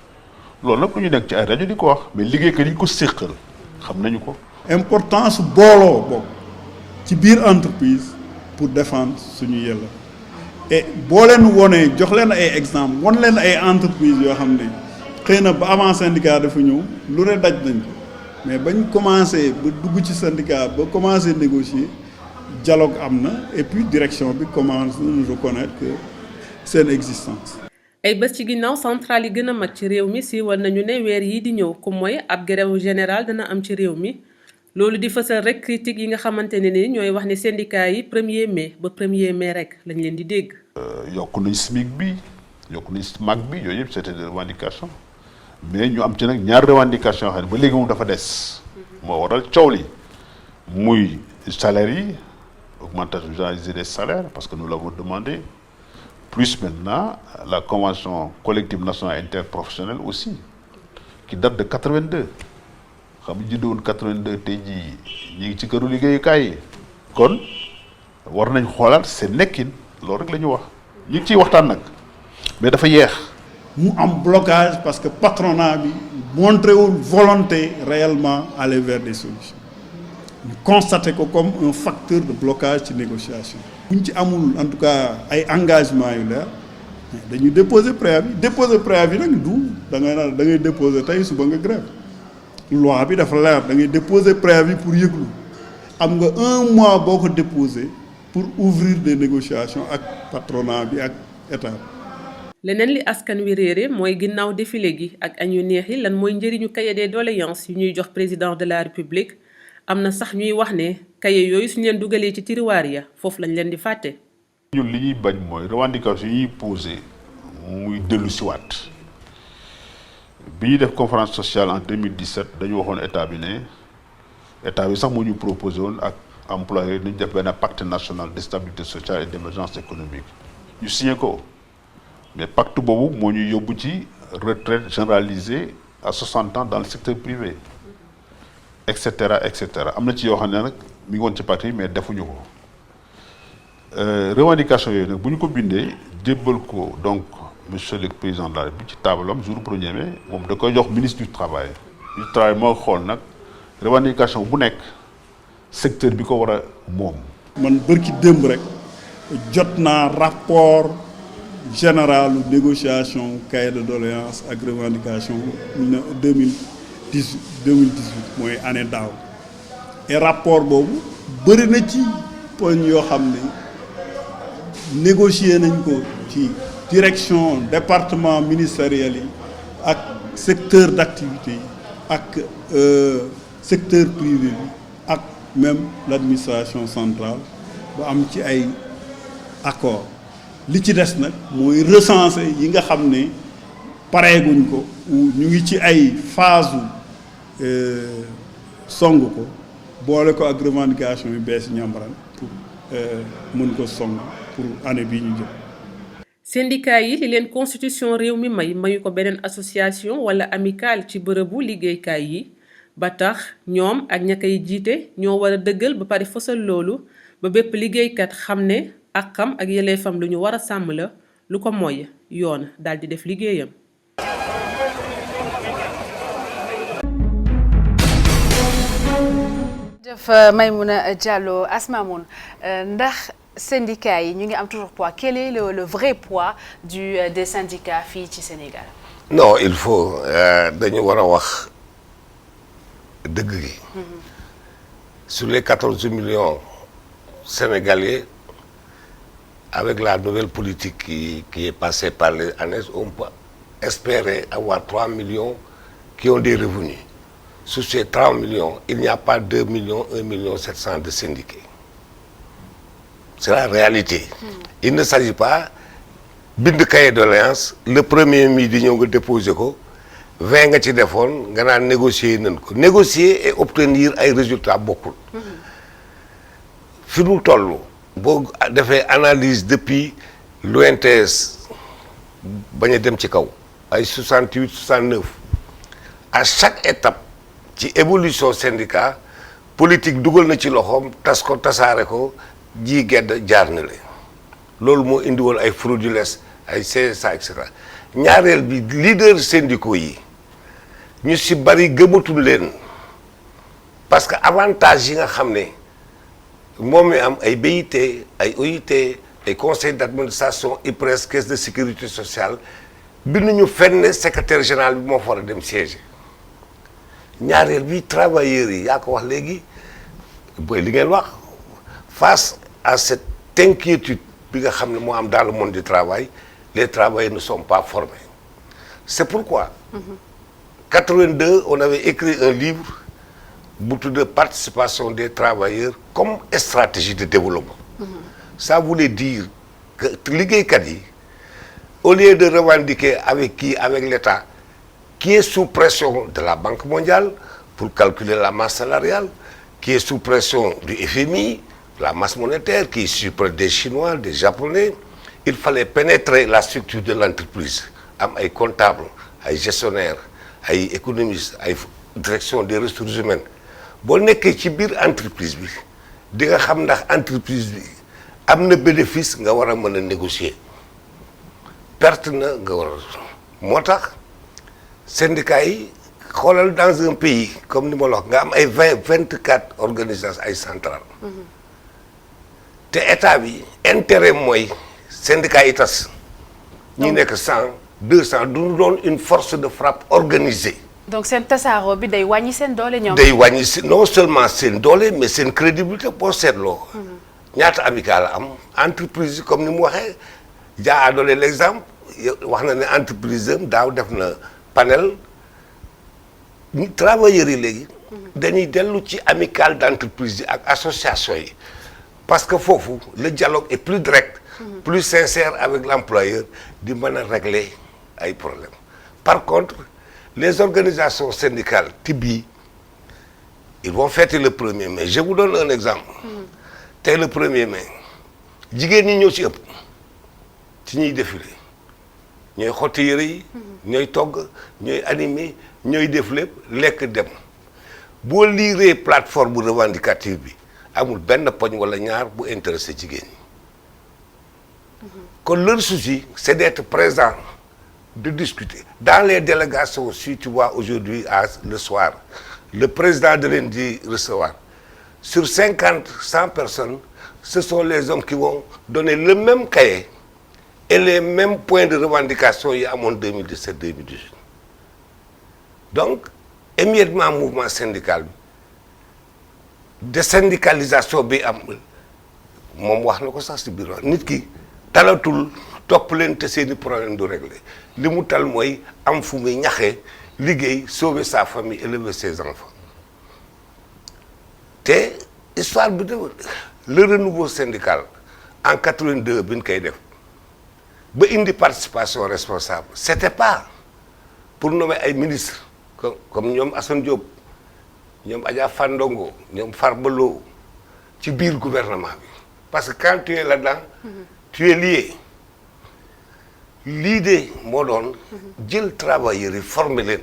loolu nag lu ñu nekk ci ay rajo di ko wax mais liggéeykat yi ko séqal xam nañu ko. importance booloo bokk ci biir entreprise pour défendre suñu yella et boo leen wonee jox leen ay exemple won leen ay entreprise yoo xam ne xëy na ba avant syndicat dafa ñëw lu ne daj nañ ko mais bañ commencé ba dugg ci syndicat ba commencé négocier dialogue am na et puis direction bi commence na reconnaître que seen existence. ay bés ci ginnaaw centrale yi gën a mag ci réew mi siiwal nañu ne weer yi di ñëw comme mooy ab grève générale dana am ci réew mi loolu di fësal rek critique yi nga xamante ne ni ñooy wax ne syndicat yi 1er mai ba 1er mai rek lañ leen di dégg. yokk nañ SMIC bi yokk nañ SMAC bi yooyu yëpp c'était des revendications mais ñu am ci nag ñaar revendication yoo xam ne ba léegi moom dafa des moo waral coow li muy salaires yi augmentation généralisée des salaires parce que nous l'avons demandé. Plus maintenant, la convention collective nationale interprofessionnelle aussi, qui date de 82. Xam nga juddoo woon 82 tey jii ñu ngi ci këru liggéeyukaay yi kon war nañ xoolaat seen nekkin loolu rek la ñu wax ñu ngi ciy waxtaan nag mais dafa yeex. mu am blocage parce que patronat bi montré wul volonté réellement aller vers des solutions ñu constaté ko comme un facteur de blocage ci négociation. buñ ci amul en tout cas ay engagement yu leer dañuy déposer préavis nag du da ngay déposer tey suba nga grève loi bi dafa leer da ngay déposer préavis pour yëglu am nga 1 mois boo ko déposer pour ouvrir des négociations ak patronat bi ak état. leneen li askan wi réere mooy ginnaaw défilé gi ak añ yu neex yi lan mooy njëriñu cahier des doléances yu ñuy jox président de la république am na sax ñuy wax ne cahier yooyu suñu leen dugalee ci tiroir ya foofu lañ leen di fàtte. ñun li ñuy bañ mooy revendication yi ñuy posé muy dellu si waat bi ñuy def conférence sociale en 2017 dañu waxoon état bi ne état bi sax moo ñu proposé woon ak employeurs ñu def benn pacte national de stabilité sociale et d'émergence économique ñu signé ko mais pacte boobu moo ñu yóbbu ci retraite généralisée à 60 ans dans le secteur privé et cetera et cetera am na ci yoo xam ne nag mi ngi woon ci pacte yi mais defuñu ko revendication yooyu nag bu ñu ko bindee jébbal ko donc monsieur le président de la République ci taabalam jour premier mai moom da koy jox ministre du travail moo xool nag revendication bu nekk secteur bi ko war a moom. man bërki démb rek jot naa rapport général négociation cahier de doléances ak revendication 2018 mooy année daaw et rapport boobu bëri na ci poñ yoo xam ne négocier nañ ko ci direction département ministériel yi ak secteur d'activité yi ak secteur privé bi ak même l'administration centrale ba am ci ay accord li ci des nag mooy recenser yi nga xam ne pareeguñ ko ñu ngi ci ay phase song ko boole ko ak revendication yu bees ñambaran pour mën ko song pour année bii ñu jëm. syndicat yi li leen constitution réew mi mayu ko beneen association wala amicale ci bërëbu liggéeykaay yi ba tax ñoom ak ña koy jiite ñoo war a dëggal ba pare fësal loolu ba bépp liggéeykat xam ne àqam ak yelleefam lu ñu war a sàmm la lu ko moy yoon daal di def liggéeyam. jëf Maïmouna Diallo Asmamoun ndax syndicats yi ñu ngi am toujours poids quel est le vrai poids des syndicats fii ci Sénégal. non il faut dañu war a wax dëgg gi. sur les 14 millions sénégalais avec la nouvelle politique qui est passée par les années on peut espérer avoir 3 millions qui ont des revenus. Sur ces 30 millions, il n'y a pas 2 millions, 1 million 700 de syndiqués. C'est la réalité. Il ne s'agit pas bind cahier de doléance le premier midi ñëw nga déposer ko 20 nga ci defoon nga naan négocier nañ ko négocier et obtenir ay résultats bokkul. fi mu toll boo defee analyse depuis l'ONTS bañ a dem ci kaw ay 68 69 à chaque étape. ci évolution syndicat politique dugal na ci loxoom tas ko tasaare ko ji gedd jaar na leen loolu moo indi woon ay fraudulence ay CSA et cetera ñaareel bi leader syndicaux yi ñu si bari gëmatul leen parce que avantage yi nga xam ne moom mi am ay BIT ay OIT ay conseil d'administration IPRES caisse de sécurité sociale binduñu fenn secrétaire général bi moo fa war a dem siège ñaareel bi travailleurs yi yaa ko wax léegi booy li ngeen wax face à cette inquiétude bi nga xam ne moo am dans le monde du travail les travailleurs ne sont pas formés c'est pourquoi 82 on avait écrit un livre bu tudd participation des travailleurs comme stratégie de développement ça voulait dire que liggéeykat yi au lieu de revendiquer avec l'État qui est sous pression de la Banque mondiale pour calculer la masse salariale, qui est sous pression du FMI, la masse monétaire, qui est sous pression des Chinois, des Japonais. Il fallait pénétrer la structure de l'entreprise. Am ay comptables, ay gestionnaires, ay économistes, ay direction des ressources humaines. Boo nekkee ci biir entreprise bi di nga xam ndax entreprise bi am na bénéfice nga war a mën a négocier perte na nga war a moo tax syndicats yi xoolal dans un pays comme ni ma la wax nga am ay 24 organisations ay centrales te état bi intérêt mooy syndicats yi tas ñi nekk 100 200 du doon une force de frappe organisée. donc seen tasaaroo bi day wàññi seen doole ñoom. day wàññi si non seulement seen doole mais seen crédibilité boo seetloo. ñaata amical la am entreprise comme ni mu waxee Dia a donné l'exemple wax na ne entreprise am daaw def na. panel travailleurs yi léegi dañuy dellu ci amicale d'entreprise yi ak association yi parce que foofu le dialogue est plus direct plus sincère avec l'employeur di mën a régler ay problèmes par contre les organisations syndicales TIBI, ils vont fêter le 1er mai. Je vous donne un exemple. Tey le 1er mai jigéen ñi ñoo ci ëpp ci ñuy défilé ñooy xotti yëre yi ñooy togg ñooy animé ñooy def lépp lekk dem boo liiree plateforme bu revendicative bi amul benn poñ wala ñaar bu intéressé jigéen ñi kon leur souci c'est d'être présent, de discuter dans les délégations. Si tu vois aujourd'hui le soir le président de leen di recevoir sur 100 personnes, ce sont les hommes qui vont donner le même cahier et les mêmes points de revendication yi amoon 2017-2018. Donc émiettement mouvement syndical bi désyndicalisation bi am moom wax na ko sax ci biir nit ki talatul topp leen te seeni problème du réglé li mu tal mooy am fu muy ñaxee liggéey sauver sa famille élever ses enfants. te histoire bi de le renouveau syndical en 82 bi ñu koy def ba indi participation responsable c'était pas pour nommer ay ministres comme ñoom Assane Diop ñoom Adja Fandongo ñoom Farba Lo ci biir gouvernement bi parce que quand tu es là-dedans tu es lié. L'idée moo doon jël travailleurs yi former leen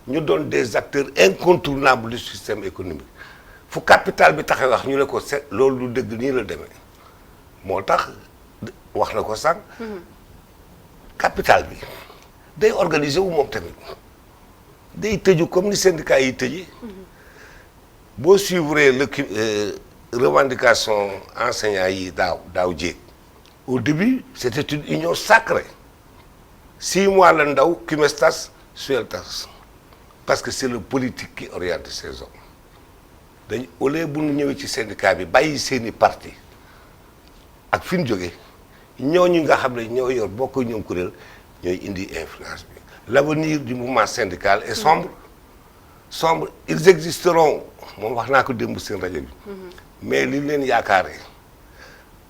ñu doon des acteurs incontournables du système économique fu capital bi taxee wax ñu ne ko set loolu du dëgg nii la demee moo tax wax na ko sànq capital bi day organiser wu moom tamit day tëju comme ni syndicat yi tëjee boo suivre le revendication enseignants yi daaw jéeg au début c'était une union sacrée 6 mois la ndaw Cumestas Sueltas parce que c'est le politique qui oriente ces hommes dañ au lieu bu ñu ñëwee ci syndicat bi bàyyi seeni parti ak fi ñu jógee ñooñu nga xam ne ñoo yor bokk ñoom kuréel ñooy indi influence bi. L'avenir du mouvement syndical est sombre. Ils existeront moom wax naa ko démb seen rajo bi mais li leen yaakaaree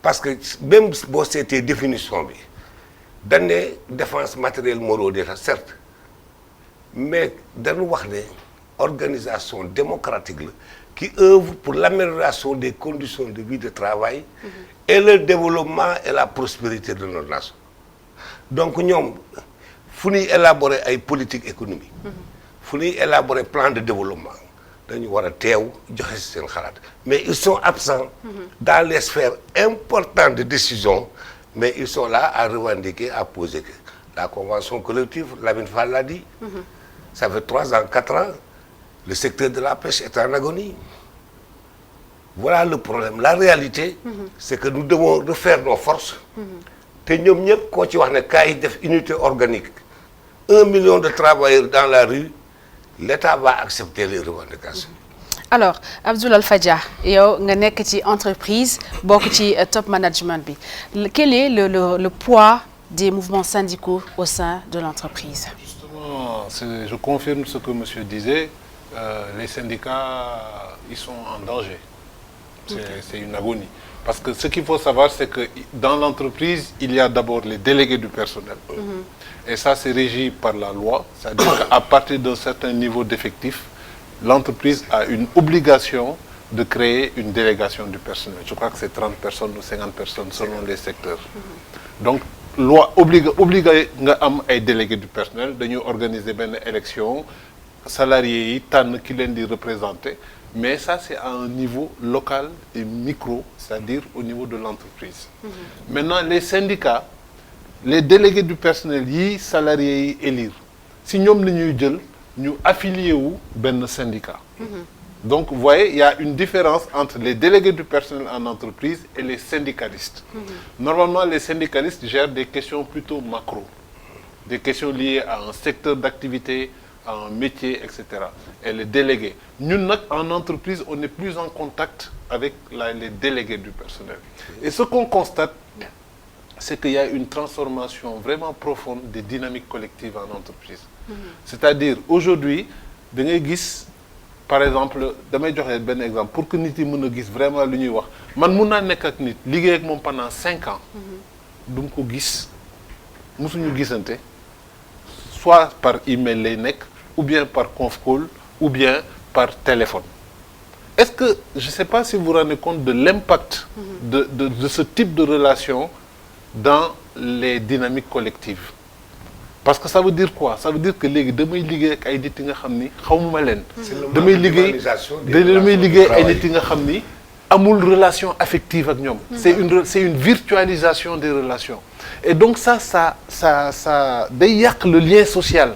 parce que même boo seetee définition bi dañ ne défense matérielle moraux d'État certes mais dañu wax ne organisation démocratique la qui œuvre pour l'amélioration des conditions de vie de travail et le développement et la prospérité de notre nation. Donc ñoom fu ñuy élaborer ay politique économique fu ñuy élaborer plan de développement dañu war a teew joxe ci seen xalaat mais ils sont absents dans les sphères importantes de décision, mais ils sont là à revendiquer, à poser que la convention collective, Lamine Fall l'a dit, ça fait 3 ans, 4 ans, le secteur de la pêche est en agonie. Voilà le problème. La réalité, c'est que nous devons refaire nos forces. te ñoom ñëpp koo ci wax ne kaay def unité organique 1 million de travailleurs dans la rue, l'État va accepter les revendications. Alors Abdoul Alpha Dia yow nga nekk ci entreprise bokk ci top management bi quel est le poids des mouvements syndicaux au sein de l'entreprise? Justement, je confirme ce que monsieur disait, les syndicats ils sont en danger. C'est une agonie. Parce que ce qu'il faut savoir, c'est que dans l'entreprise, il y a d'abord les délégués du personnel. Et ça, c'est régi par la loi. C'est-à-dire qu'à partir d'un certain niveau d'effectif, l'entreprise a une obligation de créer une délégation du personnel. Je crois que c'est 30 personnes ou 50 personnes selon les secteurs. Donc, loi oblige nga am ay délégués du personnel, dañuy organiser benn élection, salariés yi tànn ki leen di représenter. Mais ça, c'est à un niveau local et micro, c'est-à-dire au niveau de l'entreprise. Maintenant, les syndicats, les délégués du personnel, yi salariés yi élire, si ñoom la ñuy jël, ñu affilié wu benn syndicat. Donc, vous voyez, il y a une différence entre les délégués du personnel en entreprise et les syndicalistes. Normalement, les syndicalistes gèrent des questions plutôt macro, des questions liées à un secteur d'activité, un métier, etc. Et les délégués. Nous, en entreprise, on est plus en contact avec les délégués du personnel. Et ce qu'on constate, c'est qu'il y a une transformation vraiment profonde des dynamiques collectives en entreprise. C'est-à-dire, aujourd'hui, da ngay gis, par exemple, damay joxe benn exemple pour que nit yi mën a gis vraiment lu ñuy wax man mun naa nekk ak nit liggéey ak moom pendant 5 ans. du ko gis musuñu gisante soit par email lay nekk ou bien par conf call, ou bien par téléphone. Est-ce que, je ne sais pas si vous vous rendez compte de l'impact de ce type de relation dans les dynamiques collectives. Parce que ça veut dire quoi? Ça veut dire que léegi damay liggéey ak ay nit yi nga xam ni xawma leen. damay liggéey ay nit yi nga xam ni amul relation affective ak ñoom. C'est une virtualisation des relations. Et donc ça day yàq le lien social.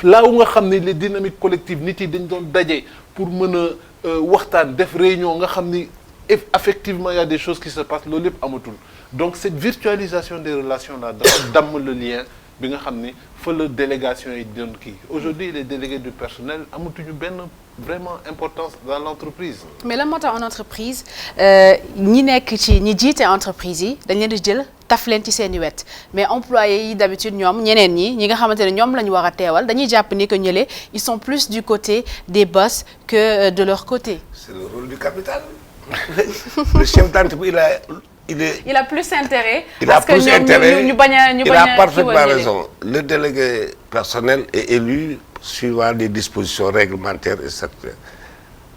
Là où nga xam ni les dynamiques collectives nit yi dañ doon daje pour mën a waxtaan def réunion nga xam ni effectivement il y a des choses qui se passent loolu lépp amatul. Donc cette virtualisation des relations là dafa damm le lien bi nga xam ni fa la délégation yi doon kii. Aujourd'hui les délégués du personnel amatuñu benn vraiment importance dans l'entreprise. Mais lan moo tax en entreprise ñi nekk ci ñi jiite entreprise yi dañ leen di jël taf leen ci seeni wet mais employés yi d'habitude ñoom ñeneen ñi nga xamante ne ñoom la ñu war a teewal dañuy jàpp ni que ñële ils sont plus du côté des boss que de leur côté. C'est le rôle du capital. Le chef d'entreprise il a plus intérêt. Il a plus intérêt. ñu bañ a Il a parfaitement raison. Le délégué personnel est élu suivant les dispositions réglementaires et statutaires.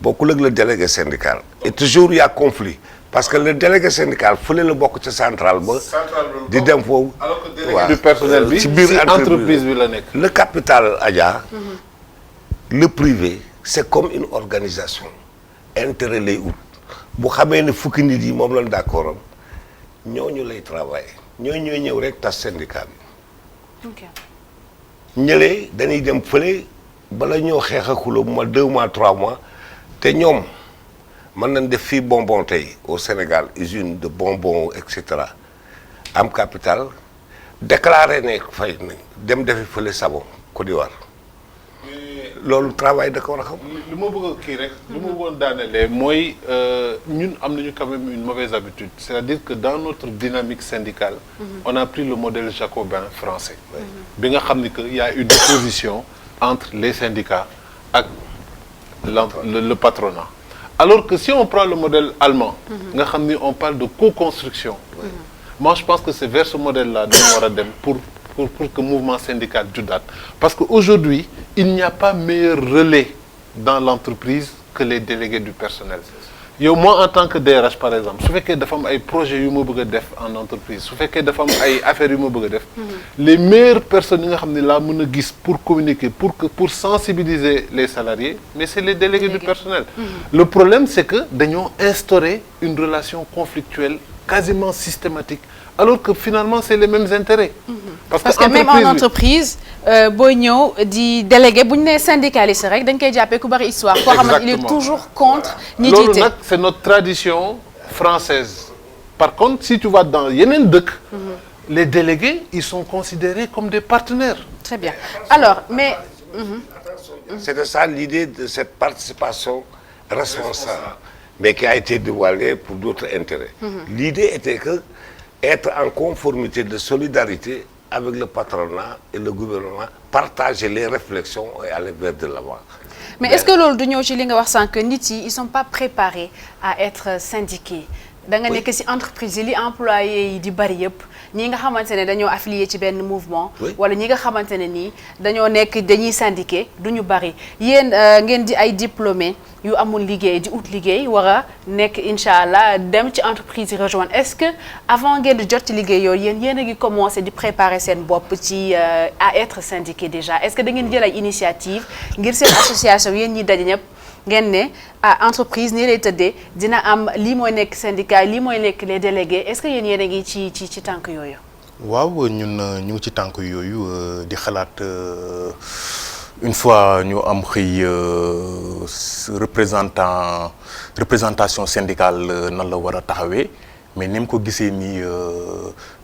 Bokkul ak le délégué syndical. Et toujours il y a conflit parce que le délégué syndical fële la bokk ci centrale ba. di dem foofu. alors que délégué du personnel bi ci biir entreprise bi la nekk. Le capital Adja. Le privé c'est comme une organisation. Intérêt lay ut bu xamee ne fukki nit yi moom lañ d'accord am ñooñu lay travailler ñooy ñëw rek tas syndicat bi. Ok. ñëlee dañuy dem fële bala ñoo xeex a xuloo bu ma 2 mois 3 mois te ñoom mën nañ def fii bonbon tey au Sénégal usine de bonbon et cetera am capital déclaré ne fay nañ dem defi fële savon Côte d'Ivoire loolu travail da ko war a xam. li ma bëgg a kii rek. li ma bëggoon daanelee mooy ñun am nañu quand même une mauvaise habitude c'est-à-dire que dans notre dynamique syndicale. On a pris le modèle jacobin français. bi nga xam ni que y a une opposition entre les syndicats ak le patronat. Alors que si on prend le modèle allemand. nga xam ni on parle de co-construction. Moi je pense que c'est vers ce modèle-là dañu war a dem pour que mouvement syndical juddaat parce que aujourd'hui il n'y a pas meilleur relais dans l'entreprise que les délégués du personnel. Yow moi en tant que DRH par exemple su fekkee dafa am ay projets yu ma bëgg a def en entreprise su fekkee dafa am ay affaires yu ma bëgg a def. Les meilleures personnes yi nga xam ne laa mën a gis pour communiquer pour sensibiliser les salariés mais c'est les délégués du personnel. Le problème c'est que dañoo instaurer une relation conflictuelle quasiment systématique alors que finalement c'est les mêmes intérêts. Parce que même en entreprise booy ñëw di délégué bu ñu nee syndicaliste rek dañ koy jàppee ku bari histoire. koo xamante il est toujours contre ñi jiite. loolu nag c'est notre tradition française. Par contre si tu vas dans yeneen dëkk. Les délégués ils sont considérés comme des partenaires. Très bien alors mais. C'est de ça l'idée de cette participation responsable mais qui a été dévoilée pour d'autres intérêts. L'idée était que être en conformité de solidarité avec le patronat et le gouvernement, partager les réflexions et aller vers de l'avant. Mais est-ce que loolu du ñëw ci li nga wax sànq nit yi ils sont pas préparés à être syndiqués. da nga nekk ci entreprise yi li employés yi di bari yëpp ñi nga xamante ne dañoo affilié ci benn mouvement. wala ñi nga xamante ne nii dañuy syndiqué du ñu bari yéen ngeen di ay diplômés yu amul liggéey di ut liggéey war a nekk incha allah dem ci entreprise yi rejoindre est-ce que avant ngeen di jot ci liggéey yooyu yéen a ngi commencé di préparer seen bopp ci à être syndiqué déjà est-ce que da ngeen jël ay initiative ngir seen association yéen ñi daje ñëpp ngeen ne entreprise nii lay tëddee dina am lii mooy nekk syndicat lii mooy nekk les délégués est-ce que yéen a ngi ci tànk yooyu. waaw ñun ñu ngi ci tànk yooyu di xalaat une fois ñu am xëy représentation syndicale nan la war a taxawee mais ni mu ko gisee nii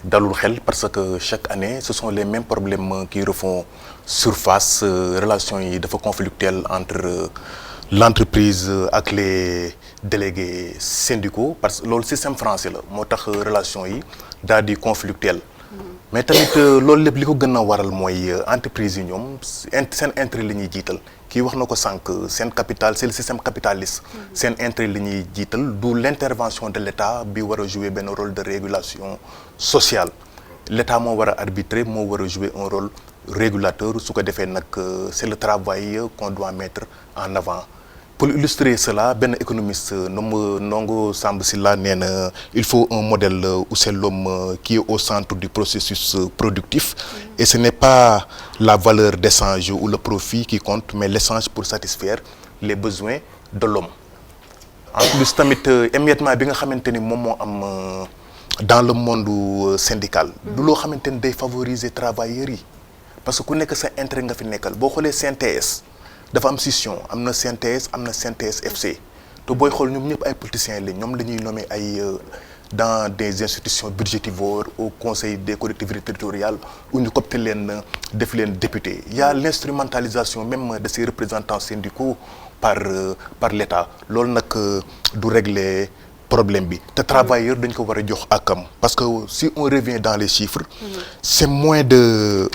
dalul xel parce que chaque année ce sont les mêmes problèmes qui refont surface relations yi dafa conflictuelles entre l'entreprise ak les délégués syndicaux parce que loolu système français la moo tax relation yi daal di conflictuel mais tamit loolu lépp li ko gën a waral mooy entreprise yi ñoom seen intérêt la ñuy jiital kii wax na ko sànq seen capital c'est le système capitaliste seen intérêt la ñuy jiital d'où l'intervention de l'État bi war a jouer benn rôle de régulation sociale l'État moo war a arbitrer moo war a jouer un rôle régulateur su ko defee nag c'est le travail qu'on doit mettre en avant. Pour illustrer cela, ben économiste Nongo Samb Silla nee na il faut un modèle où c'est l'homme qui est au centre du processus productif et ce n'est pas la valeur d'échange ou le profit qui compte mais l'échange pour satisfaire les besoins de l'homme. En plus tamit émiettement bi nga xamante ni moom moo am dans le monde syndical du loo xamante ni day favoriser travailleurs yi parce que ku nekk sa intérêt nga fi nekkal boo xoolee CNTS dafa am scission am na CNTS am na CNTS FC te booy xool ñoom ñëpp ay politiciens lañ ñoom la ñuy nommer ay dans des institutions budgétivores au conseil des collectivités territoriales où ñu copte leen def leen député. Il y a l'instrumentalisation même de ces représentants syndicaux par l'État loolu nag du régler problème bi te travailleur dañ ko war a jox akam parce que si on revient dans les chiffres c'est moins de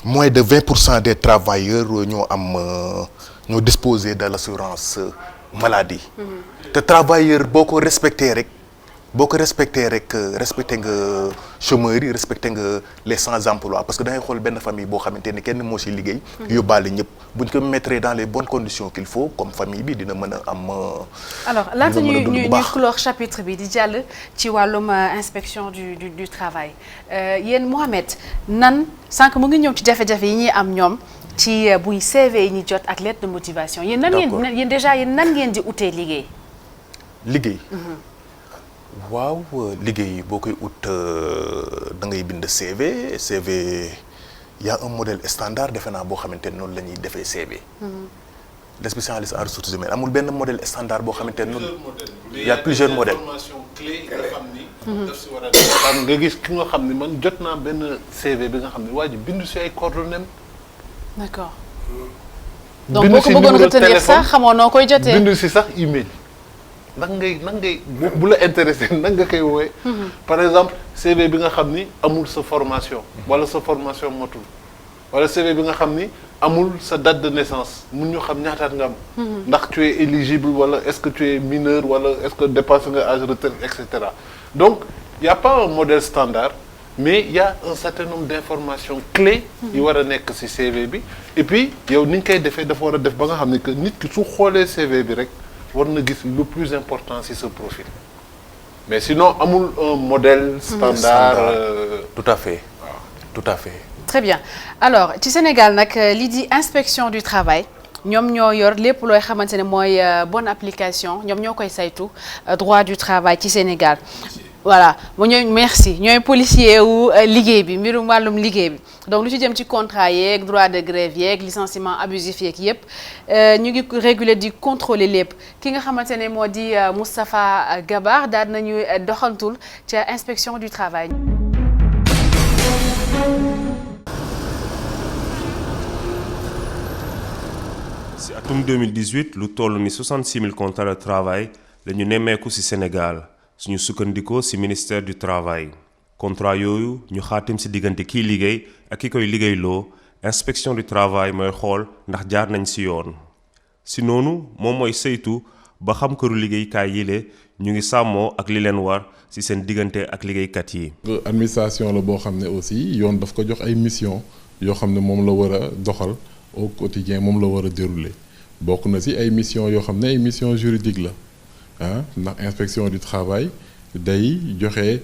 20% des travailleurs ñoo disposé de l'assurance maladie. te travailleur boo ko respecté rek respecté nga chômeurs yi respecté nga les sans emploi parce que da ngay xool benn famille boo xamante ni kenn moo ci liggéey. yóbbaale ñëpp buñ ko mettre dans les bonnes conditions qu'il faut comme famille bi dina mën a am. alors laata ñuy clore chapitre bi di jàll ci wàllum inspection du travail yéen Mohamed nan sànq mu ngi ñëw ci jafe-jafe yi ñuy am ñoom ci buy CV yi ñuy jot ak lettre de motivation yéen nan ngeen di utee liggéey. liggéey. waaw liggéey boo koy ut da ngay bind CV y a un modèle standard defe naa boo xamante ne noonu la ñuy defee CV. les spécialistes en ressources humaines amul benn modèle standard boo xamante ne noonu. y a plusieurs modèles. nga gis ki nga xam ne man jot naa benn CV bi nga xam ne waa ji bindu si ay coordonnées. d'accord donc boo ko bëggoon retenir sax xamoo noo koy jotee. bindu si sax email. nan ngay bu la intéressé nan nga koy woowee. par exemple CV bi nga xam ni amul sa formation. wala sa formation motul. wala CV bi nga xam ni amul sa date de naissance mun ñu xam ñaataat nga am. ndax tu es éligible wala est-ce que tu es mineur wala est-ce que dépassé nga âge retraite et cetera. donc y a pas un modèle standard mais il y a un certain nombre d'informations clés. yi war a nekk ci CV bi et puis yow ni ñu koy defee dafa war a def ba nga xam ni que nit ki su xoolee CV bi rek. war na gis le plus important c'est ce profil mais sinon amul un modèle standard. Tout à fait tout à fait. très bien alors ci Sénégal nag li di inspection du travail ñoom ñoo yor lépp looy xamante ne mooy bonne application ñoom ñoo koy saytu droit du travail ci Sénégal. voilà mu ñooy merci ñooy policier wu liggéey bi mbirum wàllum liggéey bi donc lu ci jëm ci contrat yeeg droit de grève yeeg licenciement abusif yeeg yëpp ñu ngi réguler di contrôler lépp ki nga xamante ne moo di Moustapha Gabar daal nañu doxantul ca inspection du travail. ci atum 2018 lu toll ni 66 000 contrats de travail la ñu nemmeeku ci Sénégal. suñu sukkandikoo ci ministère du travail contrat yooyu ñu xaatim ci diggante kiy liggéey ak ki koy liggéeyloo inspection du travail mooy xool ndax jaar nañ ci yoon ci noonu moom mooy saytu ba xam këru liggéeykaay yile ñu ngi sàmmoo ak li leen war ci seen diggante ak liggéeykat yi. administration la boo xam ne aussi yoon daf ko jox ay mission yoo xam ne moom la war a doxal au quotidien moom la war a dérouler bokk na ci ay mission yoo xam ne ay mission juridique la. ndax inspection du travail day joxe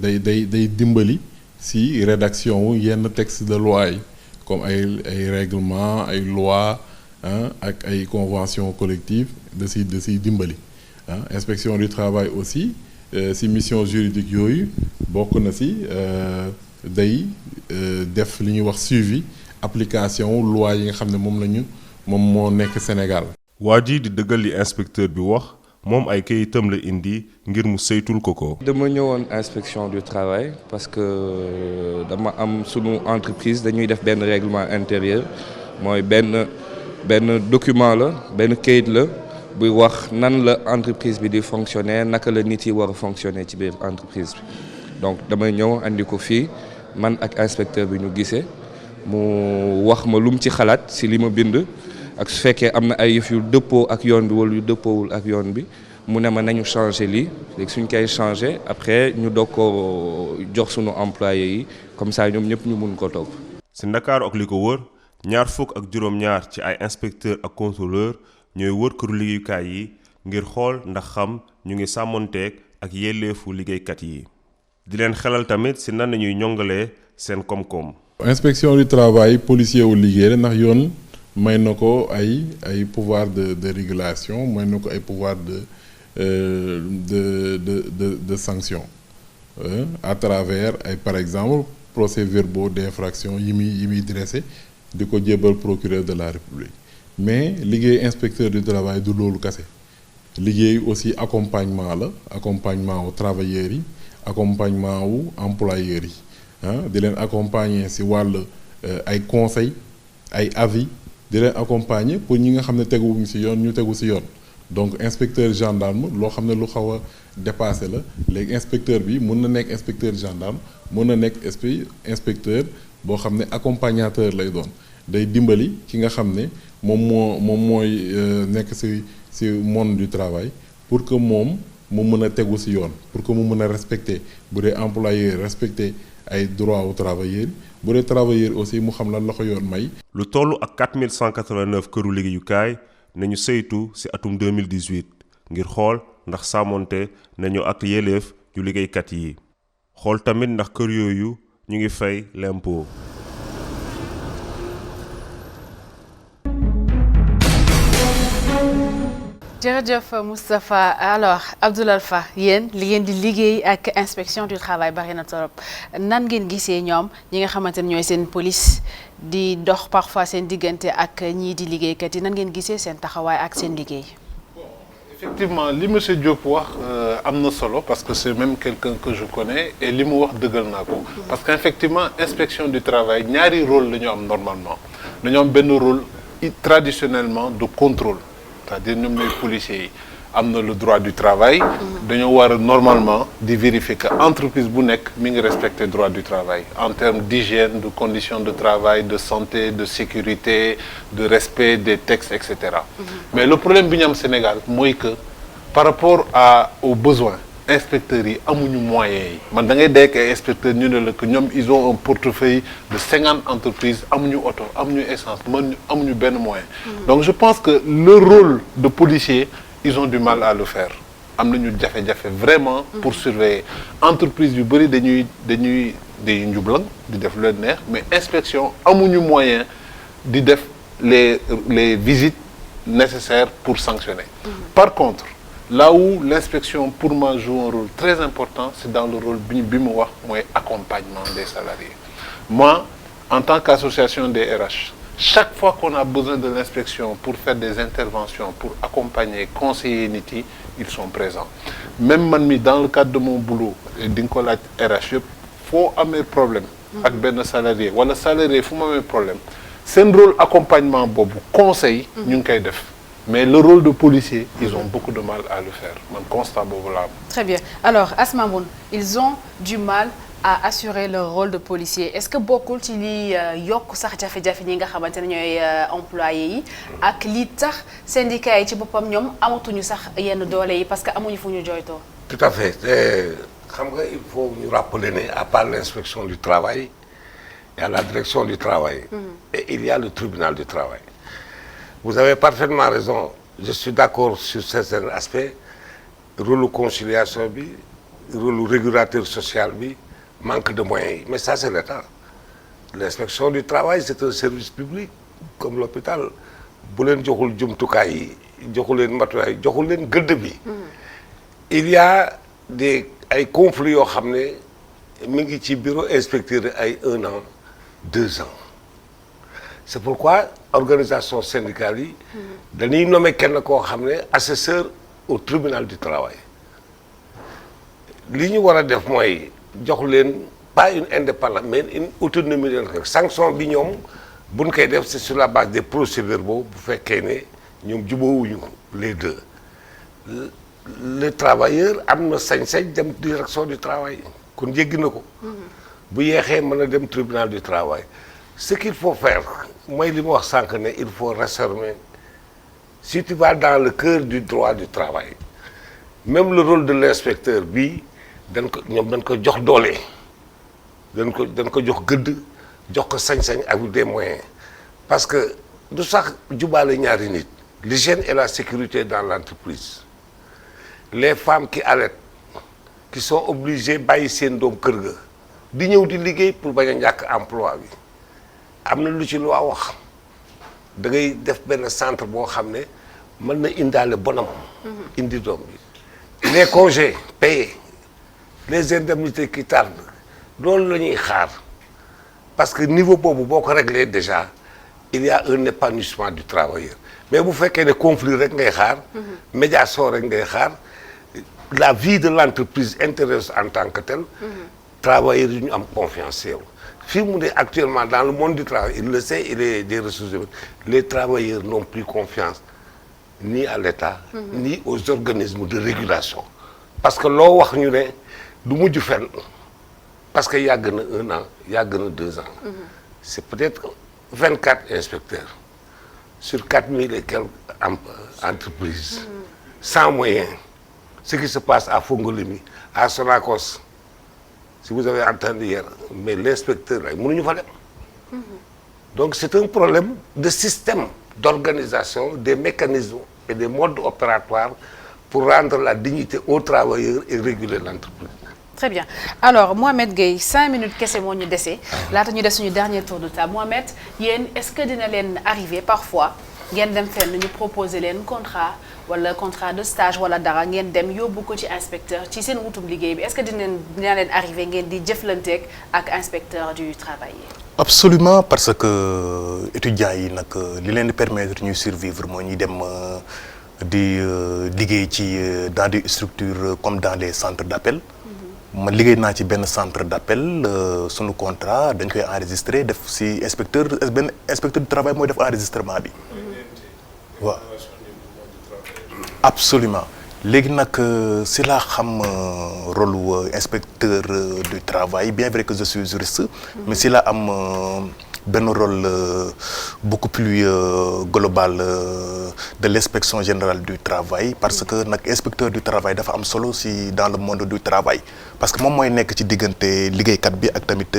day dimbali ci rédaction wu yenn texte de loi yi comme ay règlement ay loi ak ay convention collective da ciy dimbali inspection du travail aussi ci mission juridique yooyu bokk na ci day def li ñuy wax suivi application loi yi nga xam ne moom moo nekk Sénégal. waa ji di dëggal li inspecteur bi wax moom ay kayitam la indi ngir mu saytul ko. dama ñëwoon inspection du travail parce que dama am sunu entreprise dañuy def benn règlement intérieur mooy benn document la benn kayit la buy wax nan la entreprise bi di fonctionner naka la nit yi war a fonctionner ci biir entreprise bi donc damay ñëw andi ko fii man ak inspecteur bi ñu gisee mu wax ma lu mu ci xalaat ci li ma bind. ak su fekkee am na ay yëf yu dëppoo ak yoon bi wala yu dëppoowul ak yoon bi mu ne ma nañu changer lii léegi suñ koy changer après ñu doog ko jox sunu employé yi comme ça ñoom ñëpp ñu mun ko topp. si Ndakaaru ak li ko wër ñaar fukk ak juróom-ñaar ci ay inspecteur ak contrôleur ñooy wër këru liggéeyukaay yi ngir xool ndax xam ñu ngi sàmmonteeg ak yelleefu liggéeykat yi di leen xelal tamit si nan nañuy ñongalee seen koom-koom. inspection du travail policier wu liggéey la ndax yoon may na ko ay pouvoir de régulation may na ko ay pouvoir de sanction à travers ay par exemple procès-verbaux d'infraction yi muy dressé di ko jébal procureur de la République mais liggéey inspecteur du travail du loolu kese liggéey aussi accompagnement la accompagnement wu travailleurs yi accompagnement wu employeurs yi di leen accompagner ci wàll ay conseils ay avis di leen accompagner pour ñi nga xam ne teguwuñ ci yoon ñu tegu ci yoon donc inspecteur gendarme loo xam ne lu xaw a dépassé la léegi inspecteur bi mën na nekk inspecteur gendarme mën na nekk inspecteur boo xam ne accompagnateur lay doon day dimbali ki nga xam ne moom mooy nekk ci monde du travail pour que moom mu mën a tegu ci yoon pour que mu mën a respecter bu dee employeur respecter ay droits aux travailleurs bu dee travailleur aussi mu xam lan la ko yoon may. lu toll ak 4189 këru liggéeyukaay nañu saytu ci atum 2018 ngir xool ndax sàmmonte nañu ak yelleef yu liggéeykat yi xool tamit ndax kër yooyu ñu ngi fay l'impôt. jërëjëf Moustapha alors Abdoul Alpha yéen li ngeen di liggéey ak inspection du travail bari na torop nan ngeen gisee ñoom ñi nga xamante ne ñooy seen police di dox parfois seen diggante ak ñii di liggéeykat yi nan ngeen gisee seen taxawaay ak seen liggéey. Effectivement li monsieur Diop wax am na solo parce que c'est même quelqu'un que je connais et li mu wax dëggal naa ko parce que effectivement inspection du travail ñaari rôle la ñu am normalement dañoo am benn rôle traditionnellement de contrôle. c'est-à-dire ñoom ñooy policiers yi am na le droit du travail dañoo war a normalement di vérifier que entreprise bu nekk mi ngi respecter droit du travail en termes d'hygiène de conditions de travail de santé de sécurité de respect des textes etc. Mais le problème bi ñu am Sénégal mooy que par rapport aux besoins inspecteurs yi amuñu moyens yi man da ngay dégg ay inspecteurs ñu ne la que ñoom ils ont un portefeuille de 50 entreprises amuñu oto amuñu essence amuñu benn moyen. Donc je pense que le rôle de policier ils ont du mal à le faire am nañu jafe-jafe vraiment pour surveiller entreprise yu bëri dañuy njublang di def lu leen neex mais inspection amuñu moyen di def les visites nécessaires pour sanctionner. Par contre là où l'inspection pour moi joue un rôle très important c'est dans le rôle bi mu wax mooy accompagnement des salariés. Moi en tant qu'association des RH chaque fois qu'on a besoin de l'inspection pour faire des interventions pour accompagner conseiller nit yi ils sont présents même man mi dans le cadre de mon boulot di nga ko laaj RH yëpp foo amee problème ak benn salarié wala salarié fu mu amee problème seen rôle accompagnement boobu conseil ñu ngi koy def. Mais le rôle de policier, ils ont beaucoup de mal à le faire. Man constat boobu la am. Très bien. Alors Asma Mboune, ils ont du mal à assurer leur rôle de policier. Est-ce que bokkul ci li yokk sax jafe-jafe ñi nga xamante ne ñooy employés yi ak li tax syndicats yi ci boppam ñoom amatuñu sax yenn doole yi parce que amuñu fu ñu jooytoo. Tout à fait. Xam nga il faut ñu rappeler ne à part l'inspection du travail, il y a la direction du travail et il y a le tribunal du travail. Vous avez parfaitement raison. Je suis d'accord sur certains aspects. Rôle conciliation bi, rôle régulateur social bi, manque de moyens. Mais ça c'est l'État. L'inspection du travail c'est un service public comme l'hôpital. Bu leen joxul jumtukaay yi, joxul leen matuwaay, joxul leen gëdd bi. Il y a ay conflits yoo xam ne mi ngi ci bureau inspecteur ay 1 an, 2 ans. C'est pourquoi organisation syndicale yi dañuy nommer kenn koo xam ne assesseur au tribunal du travail li ñu war a def mooy jox leen pas une indépendance mais une autonomie leen rek sanction bi ñoom buñ koy def c'est sur la base des procès-verbaux bu fekkee ne ñoom jubóowuñu les deux le travailleur am na sañ-sañ dem direction du travail kon jéggi na ko bu yeexee mën a dem tribunal du travail ce qu'il faut faire mooy li ma wax sànq ne il faut réformer si tu vas dans le cœur du droit du travail même le rôle de l'inspecteur bii dañ ko jox doole dañ ko jox gëdd jox ko sañ-sañ ak des moyens parce que du sax jubaale ñaari nit l'hygiène et la sécurité dans l'entreprise les femmes qui allaitent qui sont obligées bàyyi seen doom kër ga di ñëw di liggéey pour bañ a ñàkk emploi bi am na lu ci loi wax da ngay def benn centre boo xam ne mën na indaale bonam indi doom bi les congés payés les indemnités qui tardent loolu la ñuy xaar parce que niveau boobu boo ko réglé déjà il y a un épanouissement du travailleur mais bu fekkee ne conflit rek ngay xaar médiation rek ngay xaar la vie de l'entreprise intéresse en tant que telle travailleurs yi ñu am confiance yow fii mu ne actuellement dans le monde du travail il le sait il est des ressources humaines les travailleurs n'ont plus confiance ni à l'État ni aux organismes de régulation parce que loo wax ñu ne du mujj fenn parce que yàgg na 1 an yàgg na 2 ans c'est peut-être 24 inspecteurs sur 4000 et quelques entreprises sans moyens ce qui se passe à Fongolemi à Sonacos si vous avez entendu hier mais l'inspecteur ay mënuñu fa dem donc c'est un problème de système d'organisation des mécanismes et des modes opératoires pour rendre la dignité aux travailleurs et réguler l'entreprise. Très bien alors Mohamed Gueye 5 minutes kese moo ñu dese laata ñu des suñu dernier tour de table Mohamed yéen est-ce que dina leen arrivé parfois ngeen dem fenn ñu proposer leen contrat wala contrat de stage wala dara ngeen dem yóbbu ko ci inspecteur ci seen wutum liggéey bi est-ce que dina leen arrivé ngeen di jëflanteeg ak inspecteur du travail. Absolument parce que étudiants yi nag li leen di permettre ñuy survivre moo ñuy dem di liggéey ci dans des structures comme dans les centres d'appel. ma liggéey naa ci benn centre d'appel sunu contrat dañ koy enregistrer def ci benn inspecteur du travail mooy def enregistrement bi waaw absolument léegi nag si laa xam rôle inspecteur du travail bien vrai que je suis juriste mais si laa am benn rôle beaucoup plus global de l'inspection générale du travail parce que nag inspecteur du travail dafa am solo si dans le monde du travail parce que moom mooy nekk ci diggante liggéeykat bi ak tamit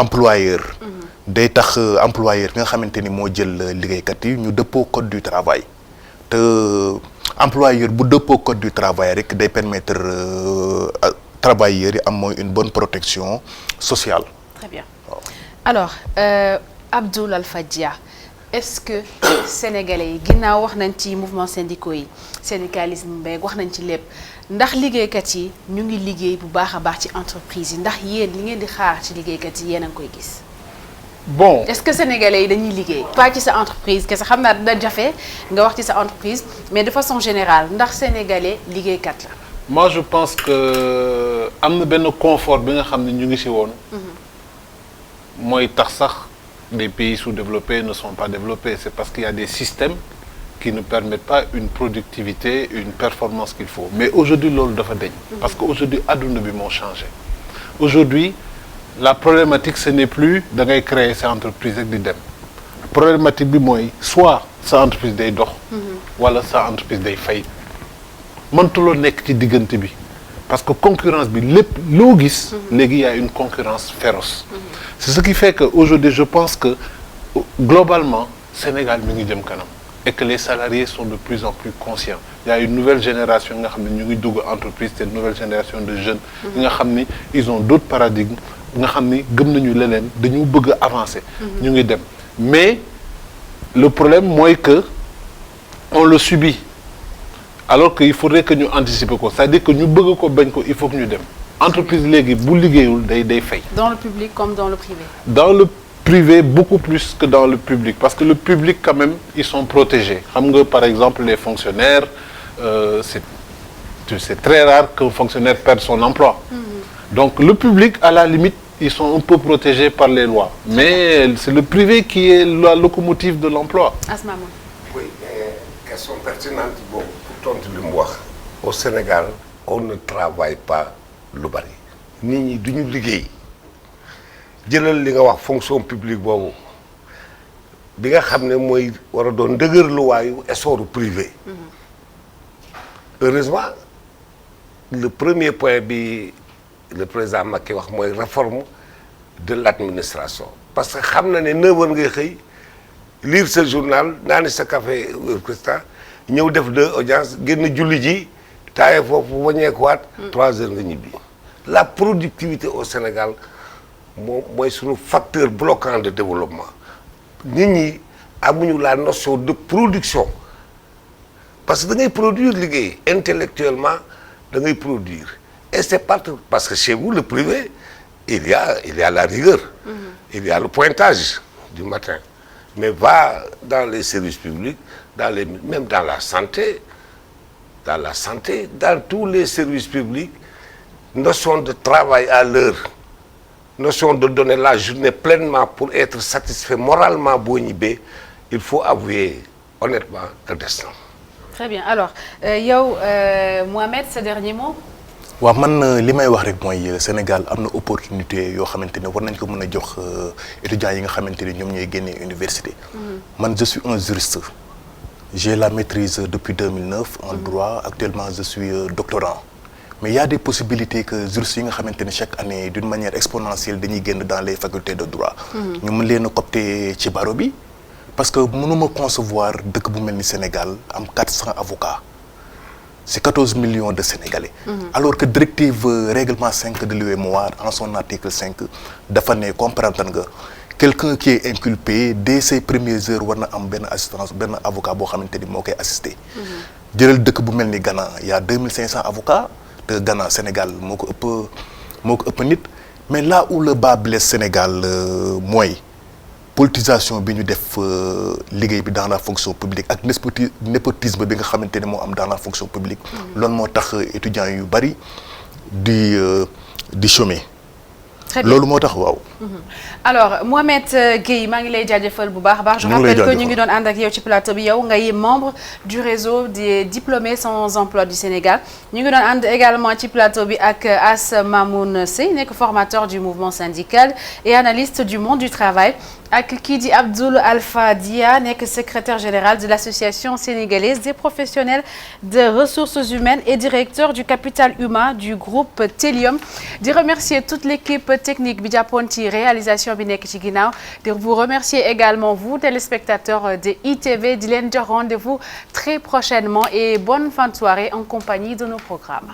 employeur day tax employeur bi nga xamante ni moo jël liggéeykat yi ñu dëppoo code du travail te employeur bu dëppoo code du travail rek day permettre travailleurs yi am mooy une bonne protection sociale. Très bien. Alors Abdoul Alpha Dia est-ce que sénégalais yi ginnaaw wax nañ ci mouvement syndicaux yi syndicalisme beeg wax nañ ci lépp ndax liggéeykat yi ñu ngi liggéey bu baax a baax ci entreprise yi ndax yéen li ngeen di xaar ci liggéeykat yi yéen a ngi koy gis. Bon est-ce que sénégalais yi dañuy liggéey pas ci sa entreprise kese xam naa dina jafe nga wax ci sa entreprise mais de façon générale ndax sénégalais liggéeykat la. moi je pense que am na benn confort bi nga xam ne ñu ngi ci woon. mooy tax sax les pays sous-développés ne sont pas développés c'est parce qu'il y a des systèmes qui ne permettent pas une productivité une performance qu'il faut mais aujourd'hui loolu dafa deñ parce que aujourd'hui adduna bi moo changé aujourd'hui la problématique ce n'est plus da ngay créer sa entreprise rek di dem problématique bi mooy soit sa entreprise day dox wala sa entreprise day fay mëntuloo nekk ci diggante bi parce que concurrence bi lépp loo gis léegi il y a une concurrence féroce c'est ce qui fait que aujourd'hui je pense que globalement Sénégal mi ngi jëm kanam et que les salariés sont de plus en plus conscients il y a une nouvelle génération nga xam ne ñu ngi dugg entreprise c'est une nouvelle génération de jeunes yi nga xam ni ils ont d'autres paradigmes nga xam ni gëm nañu leneen dañu bëgg a avancer ñu ngi dem mais le problème mooy que on le subit alors que il faudrait que ñu anticiper ko c'est-à-dire que ñu bëgg ko bañ ko il faut que ñu dem entreprise léegi bu liggéeyul day fay. Dans le public comme dans le privé. Dans le privé beaucoup plus que dans le public parce que le public quand même ils sont protégés xam nga par exemple les fonctionnaires c'est très rare qu'un fonctionnaire perde son emploi. Donc le public à la limite ils sont un peu protégés par les lois mais c'est le privé qui est la locomotive de l'emploi. Asma Moon. Oui, question pertinente boobu pour tontu li mu wax au Sénégal on ne travaille pas lu bari nit ñi duñu liggéey jëlal li nga wax fonction publique boobu bi nga xam ne mooy war a doon dëgërluwaayu essoru privé heureusement le premier point bi le président Macky wax mooy réforme de l'administration parce que xam na ne 9 heures ngay xëy lire sa journal naani sa café Krista ñëw def 2 audiences génn julli ji taaye foofu wañeekuwaat 3 heures nga ñibbi. La productivité au Sénégal mooy suñu facteur bloquant de développement nit ñi amuñu la notion de production parce que da ngay produire liggéey intellectuellement da ngay produire et c'est partout parce que chez vous le privé il y a la rigueur il y a le pointage du matin mais va dans les services publics même dans la santé dans tous les services publics notion de travail à l'heure notion de donner la journée pleinement pour être satisfait moralement boo ñibbee il faut avouer honnêtement le destin. Très bien alors yow Mohamed ce dernier mot. waaw man li may wax rek mooy Sénégal am na opportunité yoo xamante ne war nañ ko mën a jox étudiants yi nga xamante ne ñoom ñooy génnee université. man je suis un juriste. J'ai la maîtrise depuis 2009 en droit actuellement je suis doctorant. Mais il y a des possibilités que juristes yi nga xamante ne chaque année d'une manière exponentielle dañuy génn dans les facultés de droit. ñu mën leen a coopter ci barreau bi parce que mënuma concevoir dëkk bu mel ni Sénégal am 400 avocats c'est 14 millions de Sénégalais. Alors que directive règlement 5 de l'UEMOA en son article 5 dafa ne comprendre nga quelqu'un qui est inculpé dès ses premières heures war na am benn assistance benn avocat boo xamante ni moo koy assister. jëlal dëkk bu mel ni Ghana il y a 2500 avocats. Ghana Sénégal moo ko ëpp nit mais là où le bas blesse Sénégal mooy politisation bi ñu def liggéey bi dans la fonction publique ak népotisme bi nga xamante ne moo am dans la fonction publique loolu moo tax étudiants yu bari di chômer. Très bien loolu moo tax waaw. alors Mohamed Gueye maa ngi lay jaajëfal bu baax a baax. je rappelle que ñu ngi doon ànd ak yow ci plateau bi yow ngay membre du réseau des diplômés sans emploi du Sénégal ñu ngi doon ànd également ci plateau bi ak As Mamoun Sey nekk formateur du mouvement syndical et analyste du monde du travail ak kii di Abdoul Alpha Dia nekk secrétaire général de l'association sénégalaise des professionnels de ressources humaines et directeur du capital humain du groupe Telium di remercier toute l'équipe technique bi jàppoon ci réalisation bi nekk ci ginnaaw di vous remercier également vous téléspectateurs de ITV di leen jox rendez-vous très prochainement et bonne fin de soirée en compagnie de nos programmes.